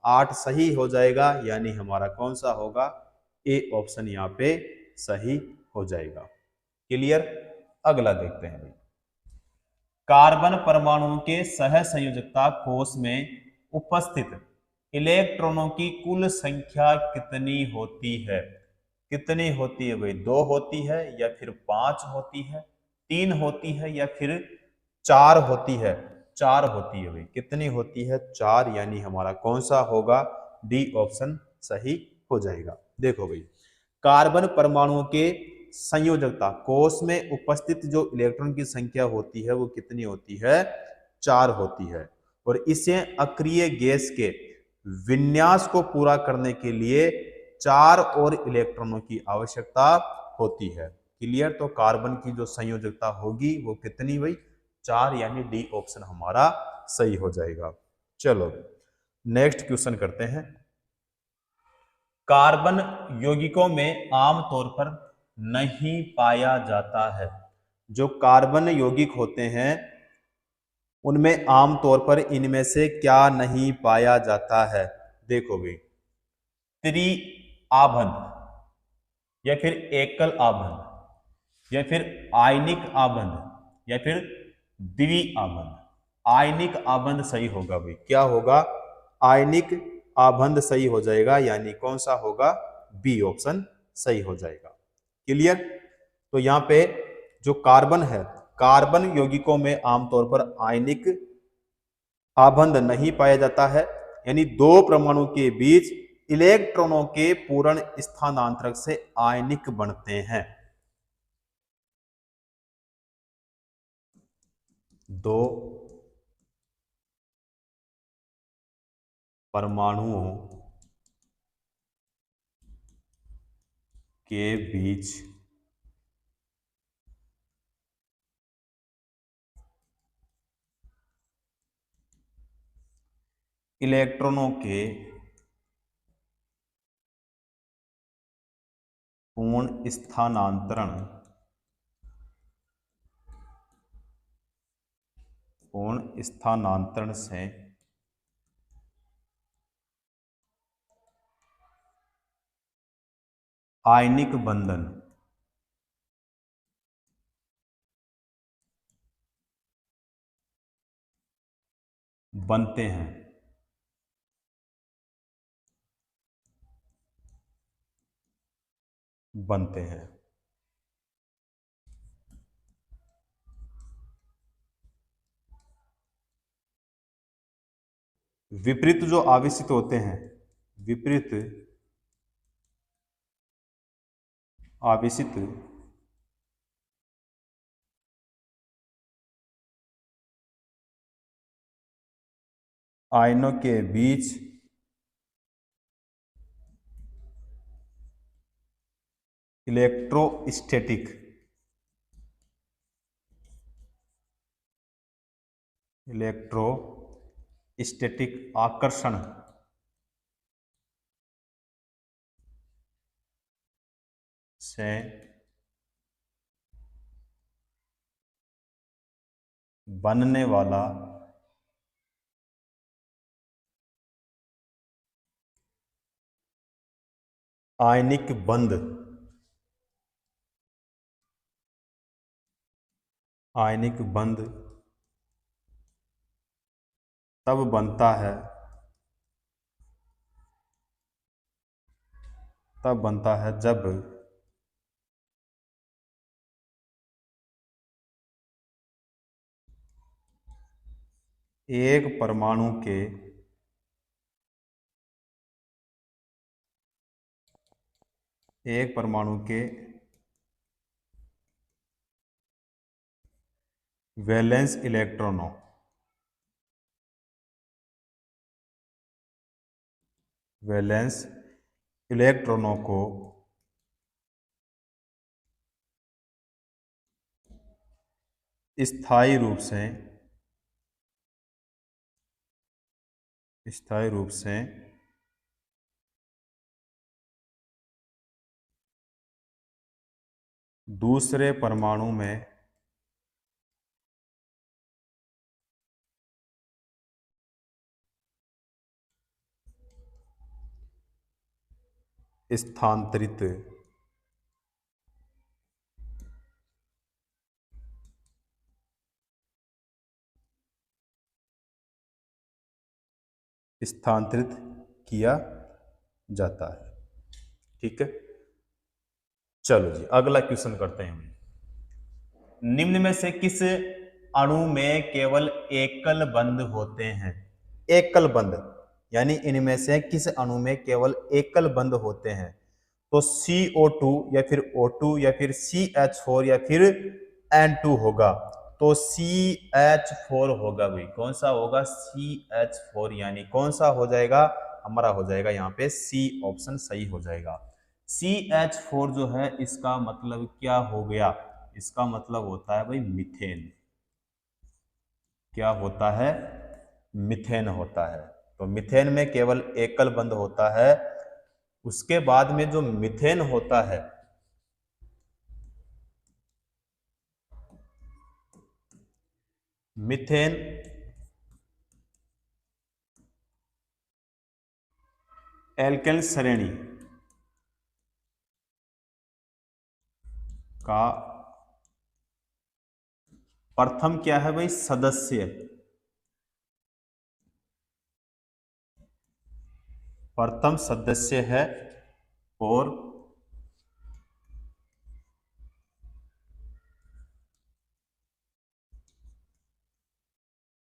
8 सही हो जाएगा, यानी हमारा कौन सा होगा? ए ऑप्शन यहाँ पे सही हो जाएगा। क्लियर? अगला देखते हैं भाई। कार्बन परमाणुओं के सहसंयोजकता कोष में उपस्थित इलेक्ट्रॉनों की कुल संख्या कितनी होती है? कितनी होती है भाई? दो होती है या फिर पांच होती है, तीन होती है या फिर चार होती है? चार होती है भाई। कितनी होती है? चार, यानी हमारा कौन सा होगा? डी ऑप्शन सही हो जाएगा। देखो भाई, कार्बन परमाणुओं के संयोजकता कोष में उपस्थित जो इलेक्ट्रॉन की संख्या होती है वो कितनी होती है? चार होती है। और इसे अक्रिय गैस के विन्यास को पूरा करने के लिए चार और इलेक्ट्रॉनों की आवश्यकता होती है। क्लियर? तो कार्बन की जो संयोजकता होगी वो कितनी भाई? चार, यानी डी ऑप्शन हमारा सही हो जाएगा। चलो नेक्स्ट क्वेश्चन करते हैं। कार्बन यौगिकों में आमतौर पर नहीं पाया जाता है। जो कार्बन यौगिक होते हैं उनमें आमतौर पर इनमें से क्या नहीं पाया जाता है? देखो भाई, त्रि आबंध या फिर एकल आबंध या फिर आयनिक आबंध या फिर द्वि आबंध। आयनिक आबंध सही होगा भाई। क्या होगा? आयनिक आबंध सही हो जाएगा, यानी कौन सा होगा? बी ऑप्शन सही हो जाएगा। क्लियर? तो यहाँ पे जो कार्बन है, कार्बन यौगिकों में आमतौर पर आयनिक आबंध नहीं पाया जाता है, यानी दो परमाणु के बीच इलेक्ट्रॉनों के पूर्ण स्थानांतरण से आयनिक बनते हैं। दो परमाणुओं के बीच इलेक्ट्रॉनों के पूर्ण स्थानांतरण से आयनिक बंधन बनते हैं। बनते हैं। विपरीत जो आवेशित होते हैं, विपरीत आवेशित आयनों के बीच इलेक्ट्रोस्टैटिक आकर्षण से बनने वाला आयनिक बंध तब बनता है जब एक परमाणु के वैलेंस इलेक्ट्रॉनों को स्थायी रूप से दूसरे परमाणु में स्थानांतरित किया जाता है। ठीक है, चलो जी अगला क्वेश्चन करते हैं। निम्न में से किस अणु में केवल एकल बंध होते हैं? एकल बंध यानी इनमें से किस अणु में केवल एकल बंध होते हैं? तो CO2 या फिर O2 या फिर CH4 या फिर N2 होगा। तो CH4 होगा भाई। कौन सा होगा? CH4। यानी कौन सा हो जाएगा? हमारा हो जाएगा यहाँ पे C ऑप्शन सही हो जाएगा। CH4 जो है इसका मतलब क्या हो गया? इसका मतलब होता है भाई मीथेन। क्या होता है? मीथेन होता है। तो मीथेन में केवल एकल बंध होता है। उसके बाद में जो मीथेन होता है, मीथेन एल्केन श्रेणी का प्रथम क्या है भाई? सदस्य। प्रथम सदस्य है और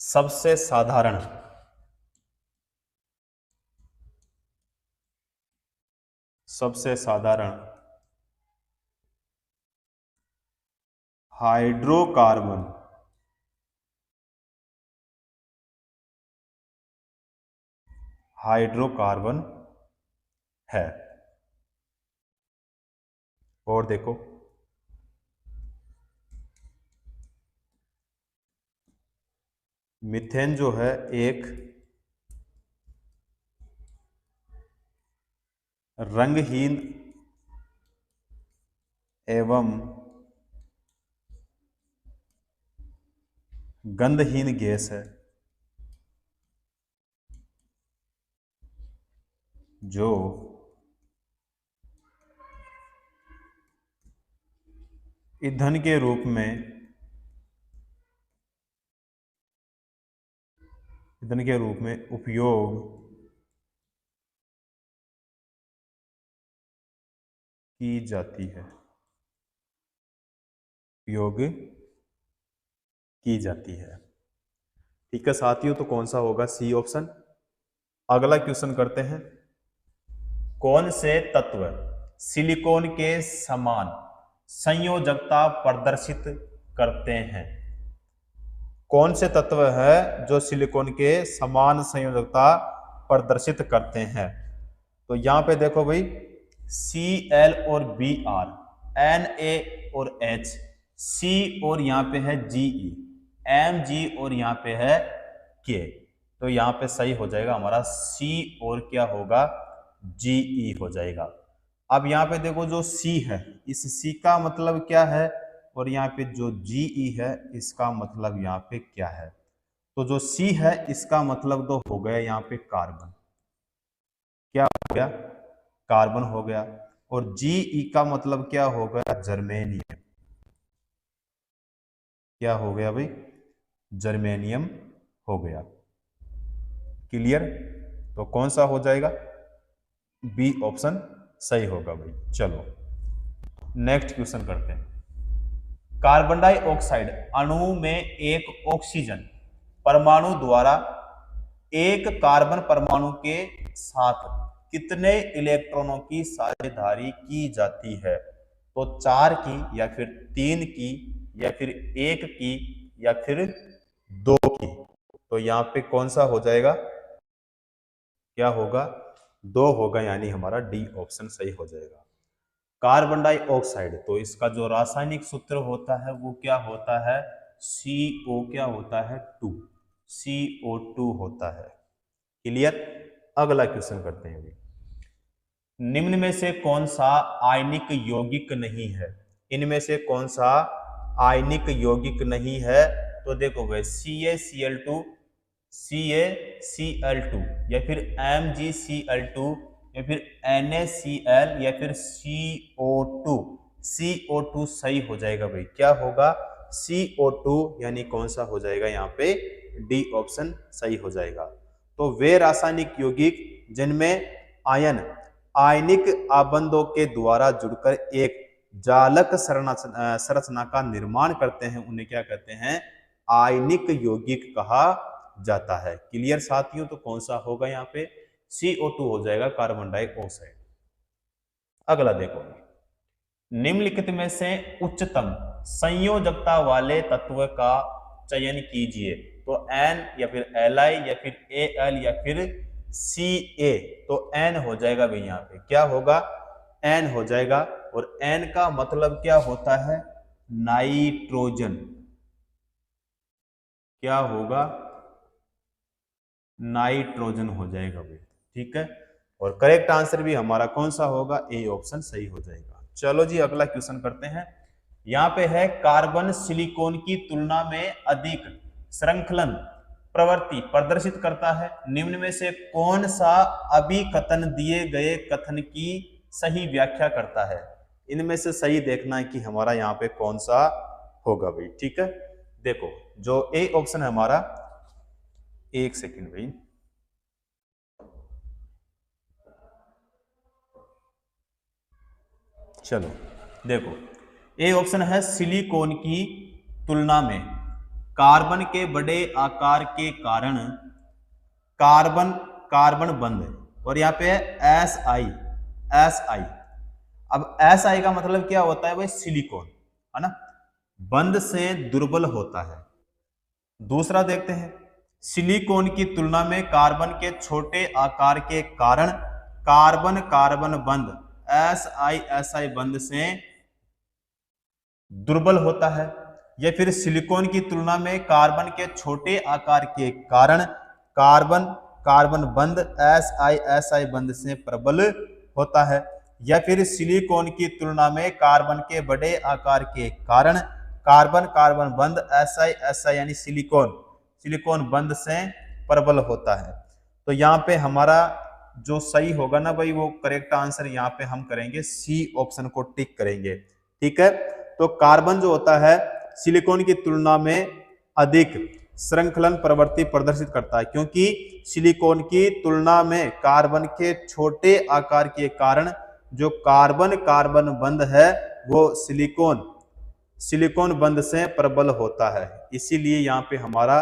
सबसे साधारण हाइड्रोकार्बन है। और देखो मीथेन जो है एक रंगहीन एवं गंधहीन गैस है जो ईंधन के रूप में उपयोग की जाती है। ठीक है साथियों, तो कौन सा होगा? C option. अगला क्वेश्चन करते हैं। कौन से तत्व सिलिकॉन के समान संयोजकता प्रदर्शित करते हैं? कौन से तत्व है जो सिलिकॉन के समान संयोजकता प्रदर्शित करते हैं? तो यहां पे देखो भाई Cl और Br, Na और H, C और यहाँ पे है Ge, Mg और यहाँ पे है K। तो यहाँ पे सही हो जाएगा हमारा C और क्या होगा? Ge हो जाएगा। अब यहाँ पे देखो जो C है, इस C का मतलब क्या है? और यहाँ पे जो Ge है इसका मतलब यहाँ पे क्या है? तो जो C है इसका मतलब तो हो गया यहाँ पे कार्बन। क्या हो गया? कार्बन हो गया। और Ge का मतलब क्या हो गया? जर्मेनियम। क्या हो गया भाई? जर्मेनियम हो गया। क्लियर? तो कौन सा हो जाएगा? बी ऑप्शन सही होगा भाई। चलो नेक्स्ट क्वेश्चन करते हैं। कार्बन डाइऑक्साइड अणु में एक ऑक्सीजन परमाणु द्वारा एक कार्बन परमाणु के साथ कितने इलेक्ट्रॉनों की साझेदारी की जाती है? तो 4 की या फिर 3 की या फिर 1 की या फिर 2 की? तो यहाँ पे कौन सा हो जाएगा? क्या होगा? 2 होगा, यानी हमारा डी ऑप्शन सही हो जाएगा। कार्बन डाइऑक्साइड, तो इसका जो रासायनिक सूत्र होता है वो क्या होता है? CO क्या होता है? 2, CO2 होता है। क्लियर? अगला क्वेश्चन करते हैं अभी। निम्न में से कौन सा आयनिक यौगिक नहीं है? इनमें से कौन सा आयनिक यौगिक नहीं है? तो देखो भाई CaCl2, CaCl2 या फिर MgCl2 या फिर NaCl या फिर CO2। CO2 सही हो जाएगा भाई। क्या होगा? CO2, यानी कौन सा हो जाएगा यहाँ पे? डी ऑप्शन सही हो जाएगा। तो वे रासायनिक यौगिक जिनमें आयन आयनिक आबंधों के द्वारा जुड़कर एक जालक संरचना का निर्माण करते हैं, उन्हें क्या कहते हैं? आयनिक यौगिक कहा जाता है। क्लियर साथियों? तो कौन सा होगा यहाँ पे? CO2 हो जाएगा, कार्बन डाइऑक्साइड। अगला देखो, निम्नलिखित में से उच्चतम संयोजकता वाले तत्व का चयन कीजिए। तो N या फिर Li या फिर Al या फिर Ca, तो N हो जाएगा भाई। यहाँ पे क्या होगा? N हो जाएगा। और N का मतलब क्या होता है? नाइट्रोजन। क्या होगा? नाइट्रोजन हो जाएगा भाई। ठीक है, और करेक्ट आंसर भी हमारा कौन सा होगा? ए ऑप्शन सही हो जाएगा। चलो जी अगला क्वेश्चन करते हैं। यहाँ पे है, कार्बन सिलिकॉन की तुलना में अधिक श्रृंखलन प्रवृत्ति प्रदर्शित करता है। निम्न में से कौन सा अभिकथन दिए गए कथन की सही व्याख्या करता है? इनमें से सही देखना है कि हमारा यहाँ पे कौन सा होगा भाई। ठीक है, देखो जो ए ऑप्शन है हमारा, एक सेकंड भाई, चलो देखो, ए ऑप्शन है, सिलिकॉन की तुलना में कार्बन के बड़े आकार के कारण कार्बन कार्बन बंध, और यहाँ पे है SI। अब SI का मतलब क्या होता है भाई? सिलिकॉन, है ना, बंध से दुर्बल होता है। दूसरा देखते हैं, सिलिकॉन की तुलना में कार्बन के छोटे आकार के कारण कार्बन कार्बन बंध SI बंध से दुर्बल होता है। या फिर सिलिकॉन की तुलना में कार्बन के छोटे आकार के कारण कार्बन कार्बन बंध SI बंध से प्रबल होता है। या फिर सिलिकॉन की तुलना में कार्बन के बड़े आकार के कारण कार्बन कार्बन बंध SI यानी सिलिकॉन बंध से प्रबल होता है। तो यहाँ पे हमारा जो सही होगा ना भाई, वो करेक्ट आंसर यहाँ पे हम करेंगे सी ऑप्शन को टिक करेंगे। ठीक है, तो कार्बन जो होता है सिलिकॉन की तुलना में अधिक श्रृंखलन प्रवृत्ति प्रदर्शित करता है, क्योंकि सिलिकॉन की तुलना में कार्बन के छोटे आकार के कारण जो कार्बन कार्बन बंध है वो सिलिकॉन बंध से प्रबल होता है। इसीलिए यहाँ पे हमारा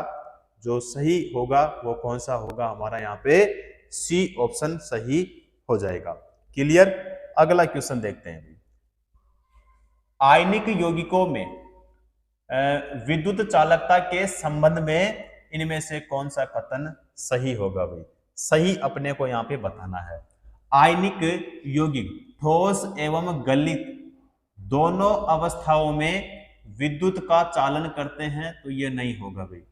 जो सही होगा वो कौन सा होगा? हमारा यहाँ पे सी ऑप्शन सही हो जाएगा। क्लियर? अगला क्वेश्चन देखते हैं। आयनिक यौगिकों में विद्युत चालकता के संबंध में इनमें से कौन सा कथन सही होगा भाई? सही अपने को यहाँ पे बताना है। आयनिक यौगिक ठोस एवं गलित दोनों अवस्थाओं में विद्युत का चालन करते हैं, तो ये नहीं होगा भाई।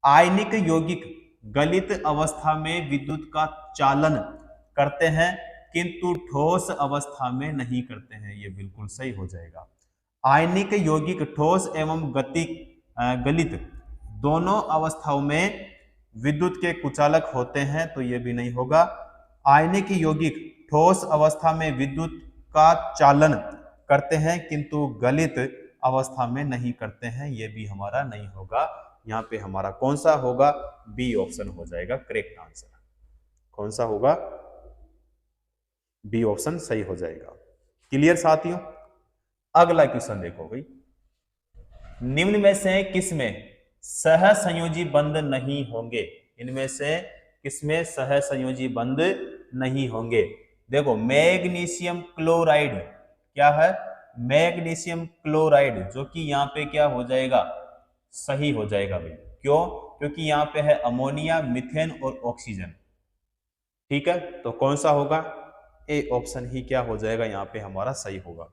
आयनिक यौगिक गलित अवस्था में विद्युत का चालन करते हैं किंतु ठोस अवस्था में नहीं करते हैं, ये बिल्कुल सही हो जाएगा। आयनिक यौगिक ठोस एवं गलित दोनों अवस्थाओं में विद्युत के कुचालक होते हैं, तो ये भी नहीं होगा। आयनिक यौगिक ठोस अवस्था में विद्युत का चालन करते हैं किंतु गलित अवस्था में नहीं करते हैं, ये भी हमारा नहीं होगा। यहाँ पे हमारा कौन सा होगा? बी ऑप्शन हो जाएगा करेक्ट आंसर। कौन सा होगा? बी ऑप्शन सही हो जाएगा। क्लियर साथियों? अगला क्वेश्चन देखो भाई, निम्न में से किसमें सहसंयोजी बंध नहीं होंगे? इनमें से किसमें सहसंयोजी बंध नहीं होंगे? देखो, मैग्नीशियम क्लोराइड क्या है? मैग्नीशियम क्लोराइड, जो कि यहाँ पे क्या हो जाएगा? सही हो जाएगा भाई। क्यों? क्योंकि यहाँ पे है अमोनिया, मीथेन और ऑक्सीजन। ठीक है, तो कौन सा होगा? ए ऑप्शन ही क्या हो जाएगा? यहाँ पे हमारा सही होगा।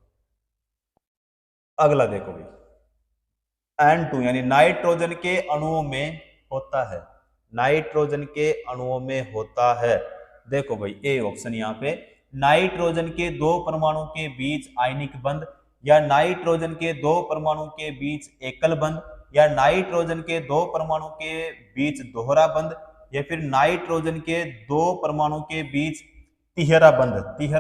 अगला देखो भाई, N2 यानी नाइट्रोजन के अणुओं में होता है। नाइट्रोजन के अणुओं में होता है। देखो भाई, ए ऑप्शन यहाँ पे नाइट्रोजन के दो परमाणु के बीच आयनिक बंध, या नाइट्रोजन के दो परमाणु के बीच एकल बंध, या नाइट्रोजन के दो परमाणु के बीच दोहरा बंध, या फिर नाइट्रोजन के दो परमाणु के बीच तिहरा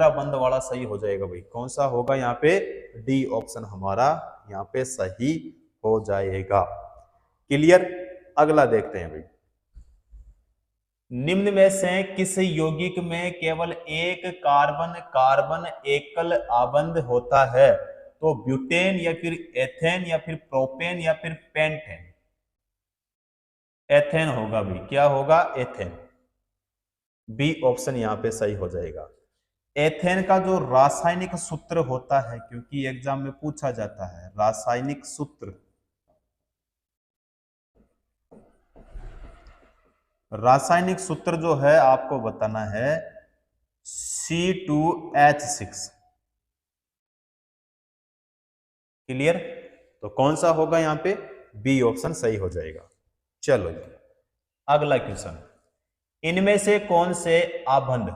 बंध वाला सही हो जाएगा भाई। कौन सा होगा यहाँ पे? डी ऑप्शन हमारा यहाँ पे सही हो जाएगा। क्लियर? अगला देखते हैं भाई, निम्न में से किस यौगिक में केवल एक कार्बन कार्बन एकल आबंध होता है? तो ब्यूटेन या फिर एथेन या फिर प्रोपेन या फिर पेंटेन? एथेन होगा भाई, क्या होगा? एथेन। बी ऑप्शन यहां पे सही हो जाएगा। एथेन का जो रासायनिक सूत्र होता है, क्योंकि एग्जाम में पूछा जाता है रासायनिक सूत्र, रासायनिक सूत्र जो है आपको बताना है C2H6। क्लियर? तो कौन सा होगा यहां पे? बी ऑप्शन सही हो जाएगा। चलो अगला क्वेश्चन, इनमें से कौन से आबंध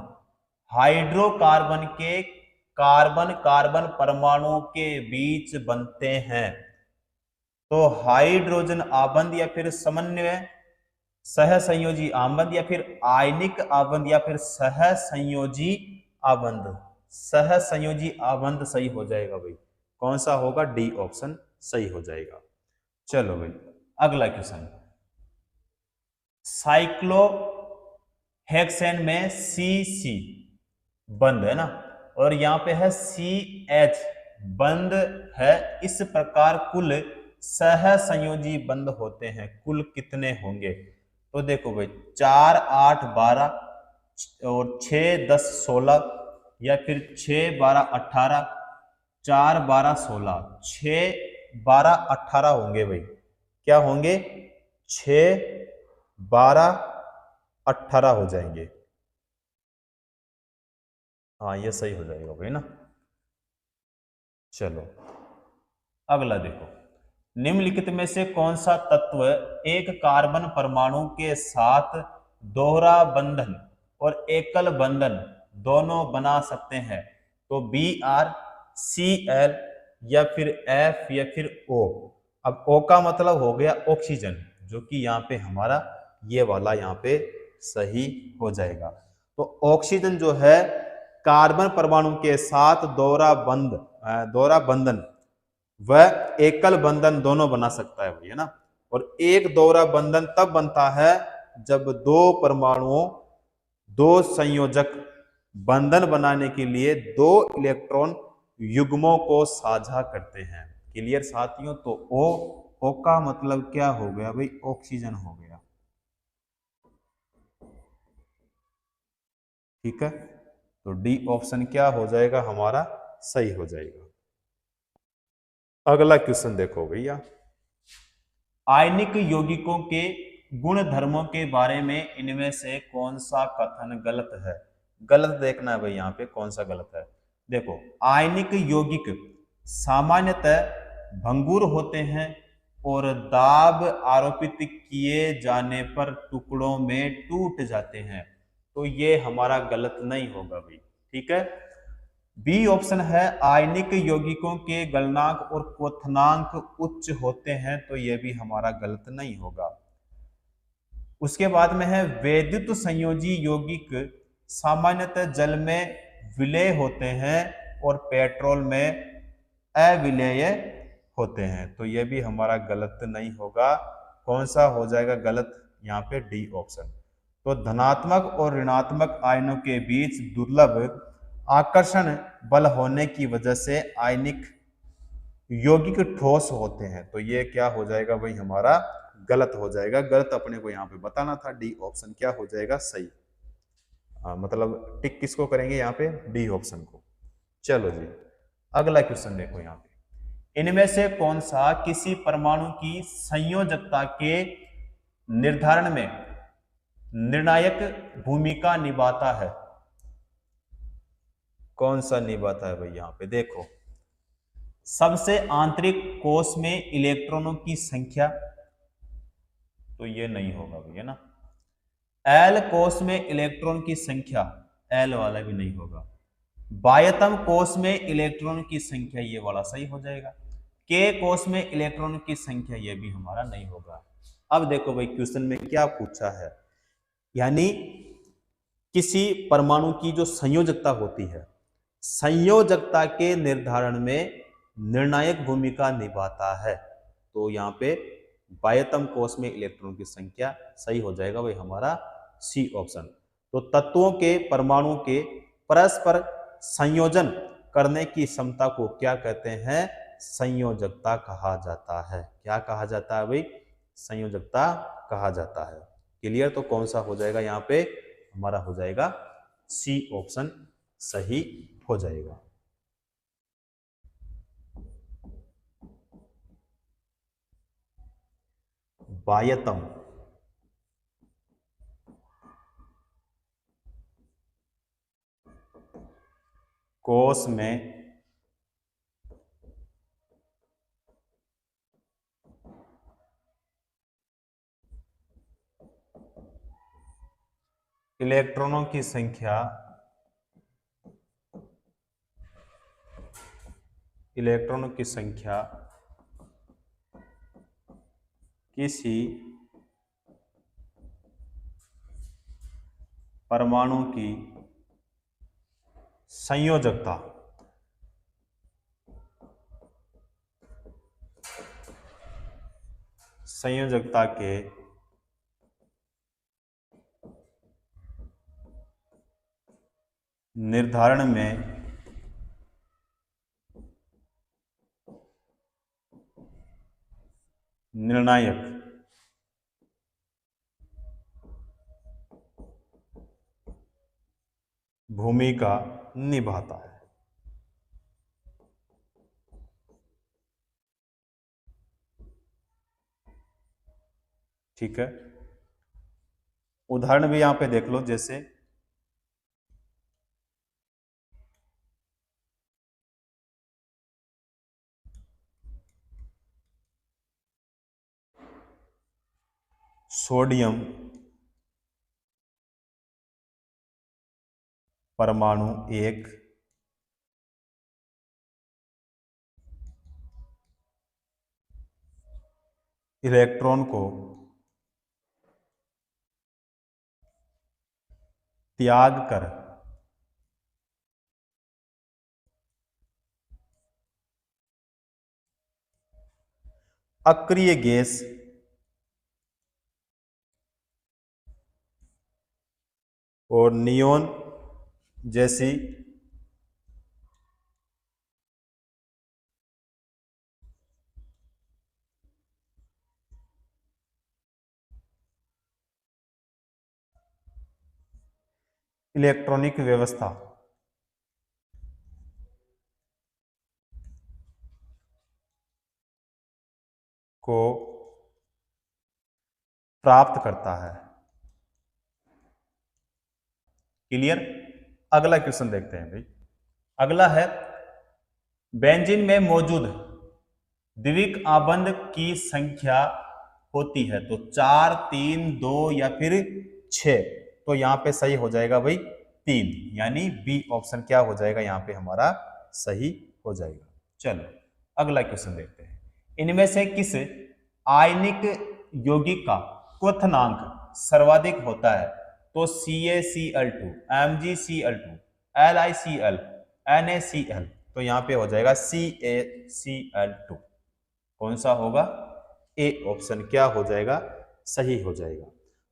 हाइड्रोकार्बन के कार्बन कार्बन परमाणु के बीच बनते हैं? तो हाइड्रोजन आबंध या फिर समन्वय सहसंयोजी आबंध या फिर आयनिक आबंध या फिर सहसंयोजी आबंध? सहसंयोजी आबंध सही हो जाएगा भाई। कौन सा होगा? डी ऑप्शन सही हो जाएगा। चलो भाई अगला क्वेश्चन, साइक्लो हेक्सेन में CC बंद है ना, और यहां पे है CH बंद है। इस प्रकार कुल सहसंयोजी बंद होते हैं, कुल कितने होंगे? तो देखो भाई 4, 8, 12 और 6, 10, 16 या फिर 6, 12, 18, 4, 12, 16, 6, 12, 18 होंगे भाई। क्या होंगे? 6, 12, 18 हो जाएंगे। हाँ ये सही हो जाएगा भाई ना। चलो अगला देखो, निम्नलिखित में से कौन सा तत्व एक कार्बन परमाणु के साथ दोहरा बंधन और एकल बंधन दोनों बना सकते हैं? तो Br, Cl या फिर F या फिर O। अब O का मतलब हो गया ऑक्सीजन, जो कि यहाँ पे हमारा ये वाला यहाँ पे सही हो जाएगा। तो ऑक्सीजन जो है कार्बन परमाणु के साथ दोहरा बंधन वह एकल बंधन दोनों बना सकता है भैया ना। और एक दोहरा बंधन तब बनता है जब दो परमाणुओं, दो संयोजक बंधन बनाने के लिए दो इलेक्ट्रॉन युग्मों को साझा करते हैं। क्लियर साथियों? तो ओ का मतलब क्या हो गया भाई? ऑक्सीजन हो गया। ठीक है, तो डी ऑप्शन क्या हो जाएगा हमारा? सही हो जाएगा। अगला क्वेश्चन देखो भैया, आयनिक यौगिकों के गुण धर्मों के बारे में इनमें से कौन सा कथन गलत है? गलत देखना है भाई यहाँ पे, कौन सा गलत है। देखो आयनिक यौगिक सामान्यतः भंगुर होते हैं और दाब आरोपित किए जाने पर टुकड़ों में टूट जाते हैं। तो ये हमारा गलत नहीं होगा भाई। ठीक है, बी ऑप्शन है आयनिक यौगिकों के गलनांक और क्वथनांक उच्च होते हैं। तो यह भी हमारा गलत नहीं होगा। उसके बाद में है वैद्युत संयोजी यौगिक सामान्यतः जल में विलेय होते हैं और पेट्रोल में अविलेय होते हैं। तो यह भी हमारा गलत नहीं होगा। कौन सा हो जाएगा गलत? यहाँ पे डी ऑप्शन। तो धनात्मक और ऋणात्मक आयनों के बीच दुर्लभ आकर्षण बल होने की वजह से आयनिक यौगिक ठोस होते हैं। तो ये क्या हो जाएगा भाई? हमारा गलत हो जाएगा। गलत अपने को यहाँ पे बताना था। डी ऑप्शन क्या हो जाएगा? सही। मतलब टिक किसको करेंगे यहाँ पे? डी ऑप्शन को। चलो जी अगला क्वेश्चन देखो यहाँ पे, इनमें से कौन सा किसी परमाणु की संयोजकता के निर्धारण में निर्णायक भूमिका निभाता है? कौन सा निभाता है भाई? यहाँ पे देखो, सबसे आंतरिक कोष में इलेक्ट्रॉनों की संख्या, तो ये नहीं होगा भैया ना। एल कोष में इलेक्ट्रॉन की संख्या, एल वाला भी नहीं होगा। बाह्यतम कोष में इलेक्ट्रॉन की संख्या, ये वाला सही हो जाएगा। के कोष में इलेक्ट्रॉन की संख्या, ये भी हमारा नहीं होगा। अब देखो भाई क्वेश्चन में क्या पूछा है, यानी किसी परमाणु की जो संयोजकता होती है, संयोजकता के निर्धारण में निर्णायक भूमिका निभाता है। तो यहाँ पे बाह्यतम कोष में इलेक्ट्रॉन की संख्या सही हो जाएगा भाई हमारा सी ऑप्शन। तो तत्वों के परमाणु के परस्पर संयोजन करने की क्षमता को क्या कहते हैं? संयोजकता कहा जाता है। क्या कहा जाता है भाई? संयोजकता कहा जाता है। क्लियर? तो कौन सा हो जाएगा यहाँ पे? हमारा हो जाएगा सी ऑप्शन सही हो जाएगा। वायतम कोश में इलेक्ट्रॉनों की संख्या किसी परमाणु की संयोजकता के निर्धारण में निर्णायक भूमिका निभाता है। ठीक है, उदाहरण भी यहां पे देख लो, जैसे सोडियम परमाणु 1 इलेक्ट्रॉन को त्याग कर अक्रिय गैस और नियोन जैसी इलेक्ट्रॉनिक व्यवस्था को प्राप्त करता है। क्लियर? अगला क्वेश्चन देखते हैं भाई। अगला है, बेंजीन में मौजूद द्विक आबंध की संख्या होती है तो 4, 3, 2 या फिर 6। तो यहां पे सही हो जाएगा भाई 3, यानी बी ऑप्शन क्या हो जाएगा यहाँ पे हमारा सही हो जाएगा। चलो अगला क्वेश्चन देखते हैं। इनमें से किस आयनिक यौगिक का क्वथनांक सर्वाधिक होता है? तो CaCl2, MgCl2, LiCl, NaCl। तो यहां पे हो जाएगा CaCl2। कौन सा होगा? ए ऑप्शन क्या हो जाएगा? सही हो जाएगा।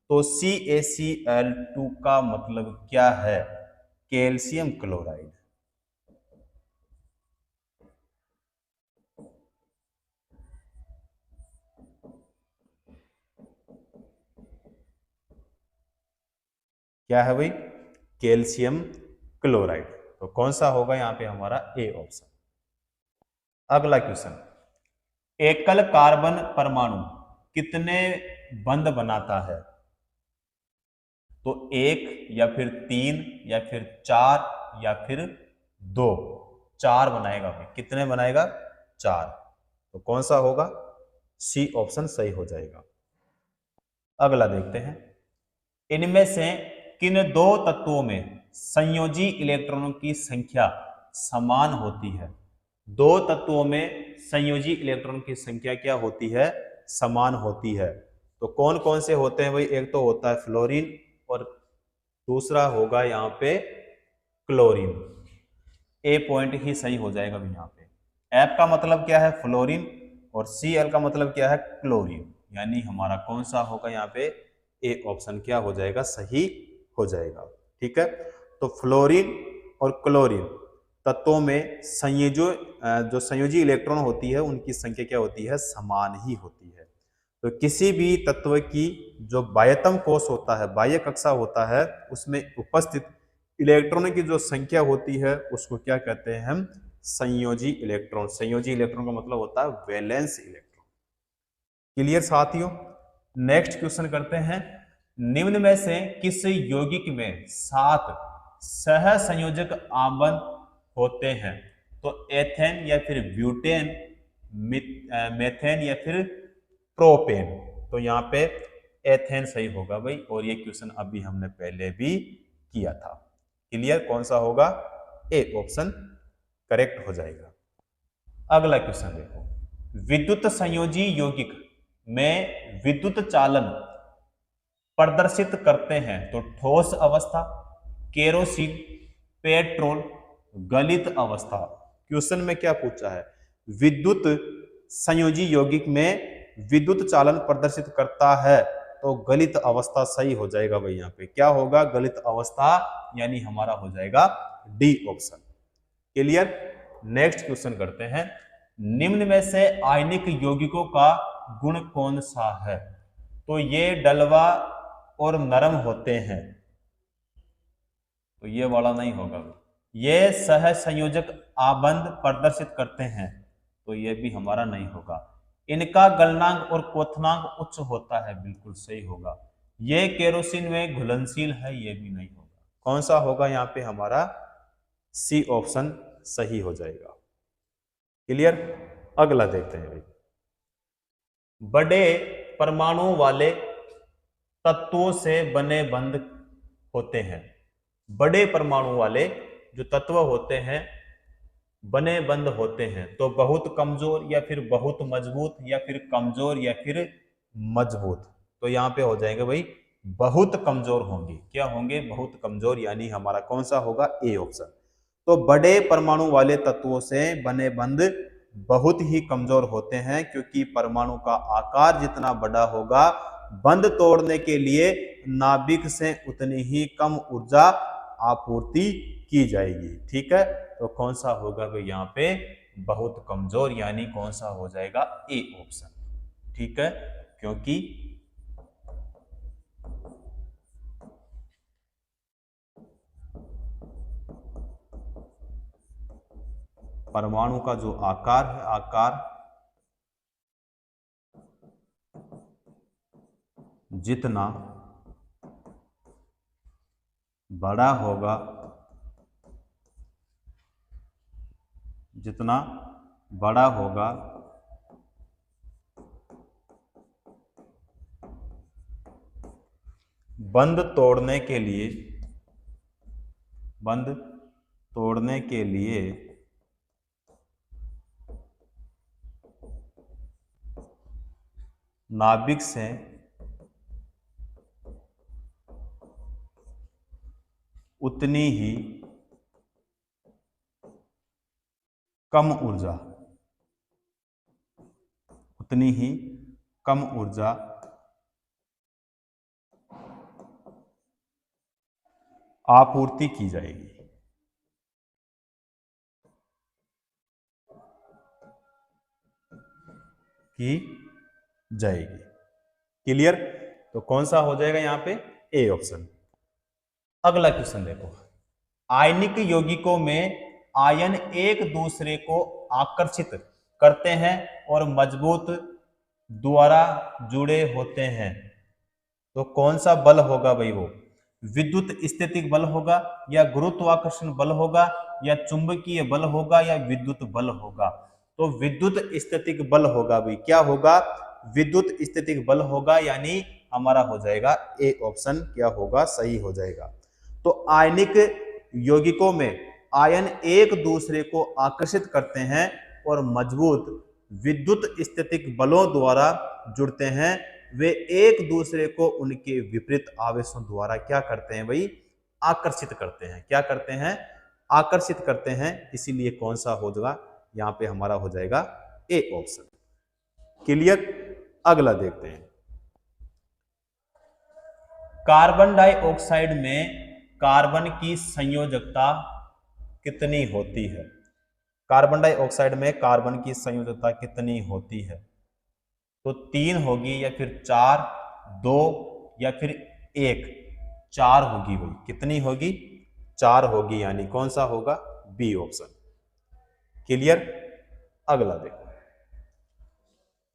तो CaCl2 का मतलब क्या है? Calcium chloride. क्या है भाई? Calcium chloride. तो कौन सा होगा यहाँ पे हमारा? A option. अगला क्वेश्चन, एकल कार्बन परमाणु कितने बंध बनाता है? तो 1 या फिर 3 या फिर 4 या फिर 2। 4 बनाएगा भाई। कितने बनाएगा? 4। तो कौन सा होगा? सी ऑप्शन सही हो जाएगा। अगला देखते हैं, इनमें से किन दो तत्वों में संयोजी इलेक्ट्रॉनों की संख्या समान होती है? दो तत्वों में संयोजी इलेक्ट्रॉन की संख्या क्या होती है? समान होती है। तो कौन कौन से होते हैं भाई? एक तो होता है फ्लोरीन और दूसरा होगा यहाँ पे क्लोरीन। ए पॉइंट ही सही हो जाएगा भाई यहाँ पे। एफ का मतलब क्या है? फ्लोरीन, और Cl का मतलब क्या है? क्लोरीन। यानी हमारा कौन सा होगा यहाँ पे? ए ऑप्शन क्या हो जाएगा, सही हो जाएगा। ठीक है, तो फ्लोरीन और क्लोरीन तत्वों में जो संयोजी इलेक्ट्रॉन होती है उनकी संख्या क्या होती है, समान ही होती है। तो किसी भी तत्व की जो बाह्यतम कोश होता है, बाह्य कक्षा होता है, उसमें उपस्थित इलेक्ट्रॉनों की जो संख्या होती है उसको क्या कहते हैं हम, संयोजी इलेक्ट्रॉन। संयोजी इलेक्ट्रॉन का मतलब होता है वैलेंस इलेक्ट्रॉन। क्लियर साथियों, नेक्स्ट क्वेश्चन करते हैं। निम्न में से किस यौगिक में 7 सह संयोजक आबंध होते हैं? तो एथेन या फिर ब्यूटेन, मेथेन या फिर प्रोपेन। तो यहाँ पे एथेन सही होगा भाई, और ये क्वेश्चन अभी हमने पहले भी किया था। क्लियर, कौन सा होगा, ए ऑप्शन करेक्ट हो जाएगा। अगला क्वेश्चन देखो, विद्युत संयोजी यौगिक में विद्युत चालन प्रदर्शित करते हैं तो ठोस अवस्था, केरोसिन, पेट्रोल, गलित अवस्था। क्वेश्चन में क्या पूछा है, विद्युत संयोजी यौगिक में विद्युत चालन प्रदर्शित करता है तो गलित अवस्था सही हो जाएगा भाई। यहाँ पे क्या होगा, गलित अवस्था, यानी हमारा हो जाएगा D option. Clear, next question करते हैं। निम्न में से आयनिक यौगिकों का गुण कौन सा है? तो ये डलवा और नरम होते हैं, तो ये वाला नहीं होगा। ये सह संयोजक आबंध प्रदर्शित करते हैं, तो ये भी हमारा नहीं होगा। इनका गलनांक और क्वथनांक उच्च होता है, बिल्कुल सही होगा। ये केरोसिन में घुलनशील है, ये भी नहीं होगा। कौन सा होगा यहाँ पे हमारा, सी ऑप्शन सही हो जाएगा। क्लियर, अगला देखते हैं भाई। बड़े परमाणु वाले तत्वों से बने बंध होते हैं। बड़े परमाणु वाले जो तत्व होते हैं बने बंद होते हैं, तो बहुत कमजोर या फिर बहुत मजबूत या फिर कमजोर या फिर मजबूत। तो यहाँ पे हो जाएंगे भाई बहुत कमजोर होंगे। क्या होंगे, बहुत कमजोर, यानी हमारा कौन सा होगा, ए ऑप्शन। तो बड़े परमाणु वाले तत्वों से बने बंध बहुत ही कमजोर होते हैं, क्योंकि परमाणु का आकार जितना बड़ा होगा, बंध तोड़ने के लिए नाभिक से उतनी ही कम ऊर्जा आपूर्ति की जाएगी। ठीक है, तो कौन सा होगा भाई यहाँ पे, बहुत कमजोर, यानी कौन सा हो जाएगा, ए ऑप्शन। ठीक है, क्योंकि परमाणु का जो आकार है, आकार जितना बड़ा होगा, जितना बड़ा होगा बंध तोड़ने के लिए, बंध तोड़ने के लिए नाभिक से उतनी ही कम ऊर्जा, उतनी ही कम ऊर्जा आपूर्ति की जाएगी। क्लियर, तो कौन सा हो जाएगा यहाँ पे, ए ऑप्शन। अगला क्वेश्चन देखो, आयनिक यौगिकों में आयन एक दूसरे को आकर्षित करते हैं और मजबूत द्वारा जुड़े होते हैं, तो कौन सा बल होगा भाई, वो विद्युत स्थितिक बल होगा या गुरुत्वाकर्षण बल होगा या चुंबकीय बल होगा या विद्युत बल होगा? तो विद्युत स्थितिक बल होगा भाई। क्या होगा, विद्युत स्थितिक बल होगा, यानी हमारा हो जाएगा ए ऑप्शन, क्या होगा, सही हो जाएगा। तो आयनिक यौगिकों में आयन एक दूसरे को आकर्षित करते हैं और मजबूत विद्युत स्थितिक बलों द्वारा जुड़ते हैं। वे एक दूसरे को उनके विपरीत आवेशों द्वारा क्या करते हैं भाई, आकर्षित करते हैं। क्या करते हैं, आकर्षित करते हैं। इसीलिए कौन सा हो जाएगा यहाँ पे हमारा हो जाएगा ए ऑप्शन। क्लियर, अगला देखते हैं। कार्बन डाइऑक्साइड में कार्बन की संयोजकता कितनी होती है? कार्बन डाइऑक्साइड में कार्बन की संयोजकता कितनी होती है? तो 3 होगी या फिर 4, 2 या फिर 1? 4 होगी भाई। कितनी होगी? 4 होगी, यानी कौन सा होगा? B option. क्लियर? अगला देखो।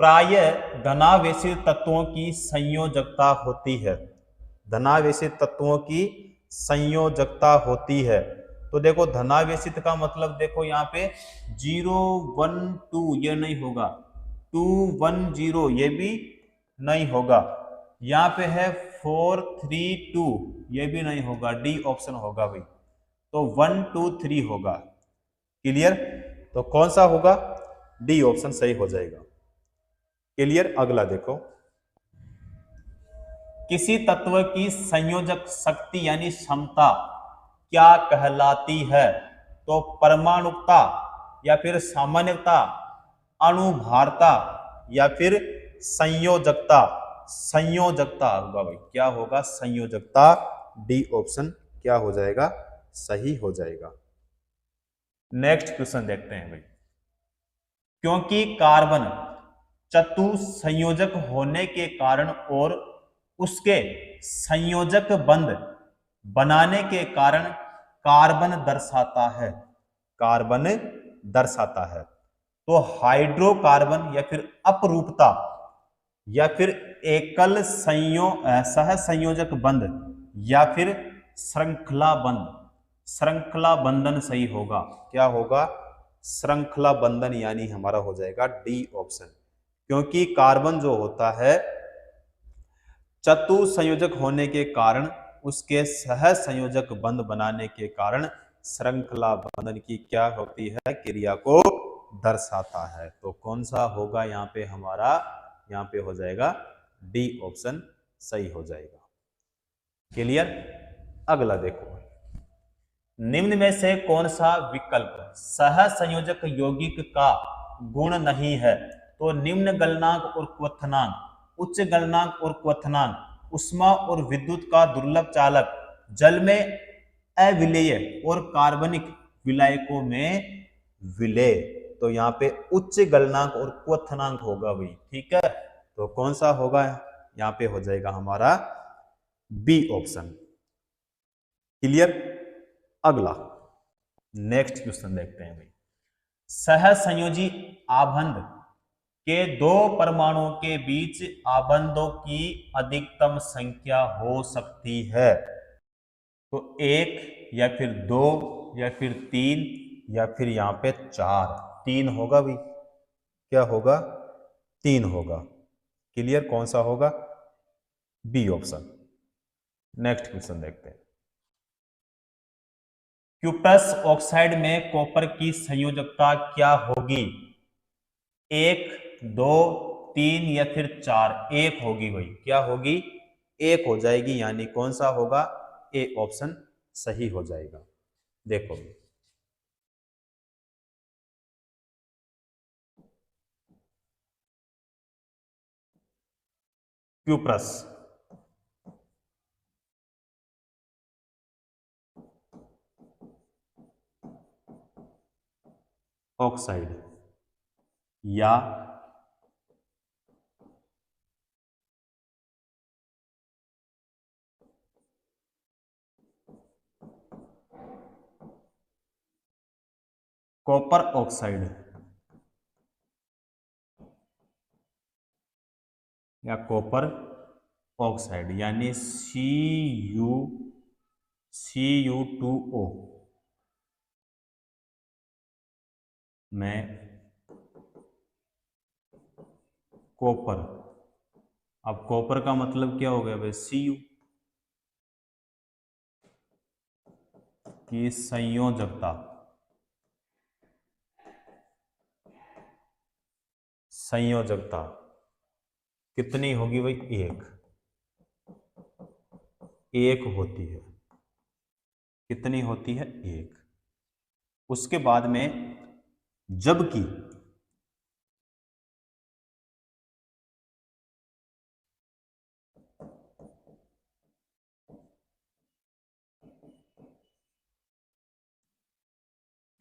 प्राय धनावेशित तत्वों की संयोजकता होती है। धनावेशित तत्वों की संयोजकता होती है। तो देखो धनावेशित का मतलब देखो यहाँ पे 0, 1, 2 ये नहीं होगा, 2, 1, 0 ये भी नहीं होगा, यहाँ पे है 4, 3, 2 ये भी नहीं होगा, डी ऑप्शन होगा भाई। तो 1, 2, 3 होगा। क्लियर? तो कौन सा होगा? डी ऑप्शन सही हो जाएगा। क्लियर? अगला देखो। किसी तत्व की संयोजक शक्ति यानी क्षमता क्या कहलाती है? तो परमाणुकता या फिर सामान्यता, अणुभारता या फिर संयोजकता? संयोजकता होगा भाई। क्या होगा? संयोजकता। डी ऑप्शन क्या हो जाएगा? सही हो जाएगा। नेक्स्ट क्वेश्चन देखते हैं भाई। क्योंकि कार्बन चतुसंयोजक होने के कारण और उसके संयोजक बंध बनाने के कारण कार्बन दर्शाता है। कार्बन दर्शाता है। तो हाइड्रोकार्बन या फिर अपरूपता या फिर एकल सह संयोजक बंध या फिर श्रृंखला बंध, श्रृंखला बंधन सही होगा। क्या होगा? श्रृंखला बंधन, यानी हमारा हो जाएगा डी ऑप्शन। क्योंकि कार्बन जो होता है चतुसंयोजक होने के कारण, उसके सह संयोजक बंध बनाने के कारण श्रृंखला बंधन की क्या होती है? क्रिया को दर्शाता है। तो कौन सा होगा यहाँ पे हमारा? यहाँ पे हो जाएगा डी ऑप्शन सही हो जाएगा। क्लियर? अगला देखो। निम्न में से कौन सा विकल्प सह संयोजक यौगिक का गुण नहीं है? तो निम्न गलनांक और क्वथनांक, उच्च गलनांक और क्वथनांक, उष्मा और विद्युत का दुर्लभ चालक, जल में अविलेय और कार्बनिक विलायकों में विलेय। तो यहाँ पे उच्च गलनांक और क्वथनांक होगा भाई। ठीक है? तो कौन सा होगा? यहाँ पे हो जाएगा हमारा बी ऑप्शन। क्लियर? अगला नेक्स्ट क्वेश्चन देखते हैं भाई। सह संयोजी आबंध के दो परमाणुओं के बीच आबंधों की अधिकतम संख्या हो सकती है? तो 1 या फिर 2 या फिर 3 या फिर यहाँ पे 4? 3 होगा भाई। क्या होगा? 3 होगा। क्लियर? कौन सा होगा? B option. नेक्स्ट क्वेश्चन देखते हैं। क्यूप्रस ऑक्साइड में कॉपर की संयोजकता क्या होगी? 1, 2, 3 या फिर 4? 1 होगी भाई। क्या होगी? 1 हो जाएगी, यानी कौन सा होगा? ए ऑप्शन सही हो जाएगा। देखो क्यूप्रस ऑक्साइड या कॉपर ऑक्साइड या कॉपर ऑक्साइड यानी Cu2O में कॉपर। अब कॉपर का मतलब क्या हो गया भाई? Cu की संयोजकता, संयोजकता कितनी होगी भाई? 1 होती है। कितनी होती है? 1। उसके बाद में जबकि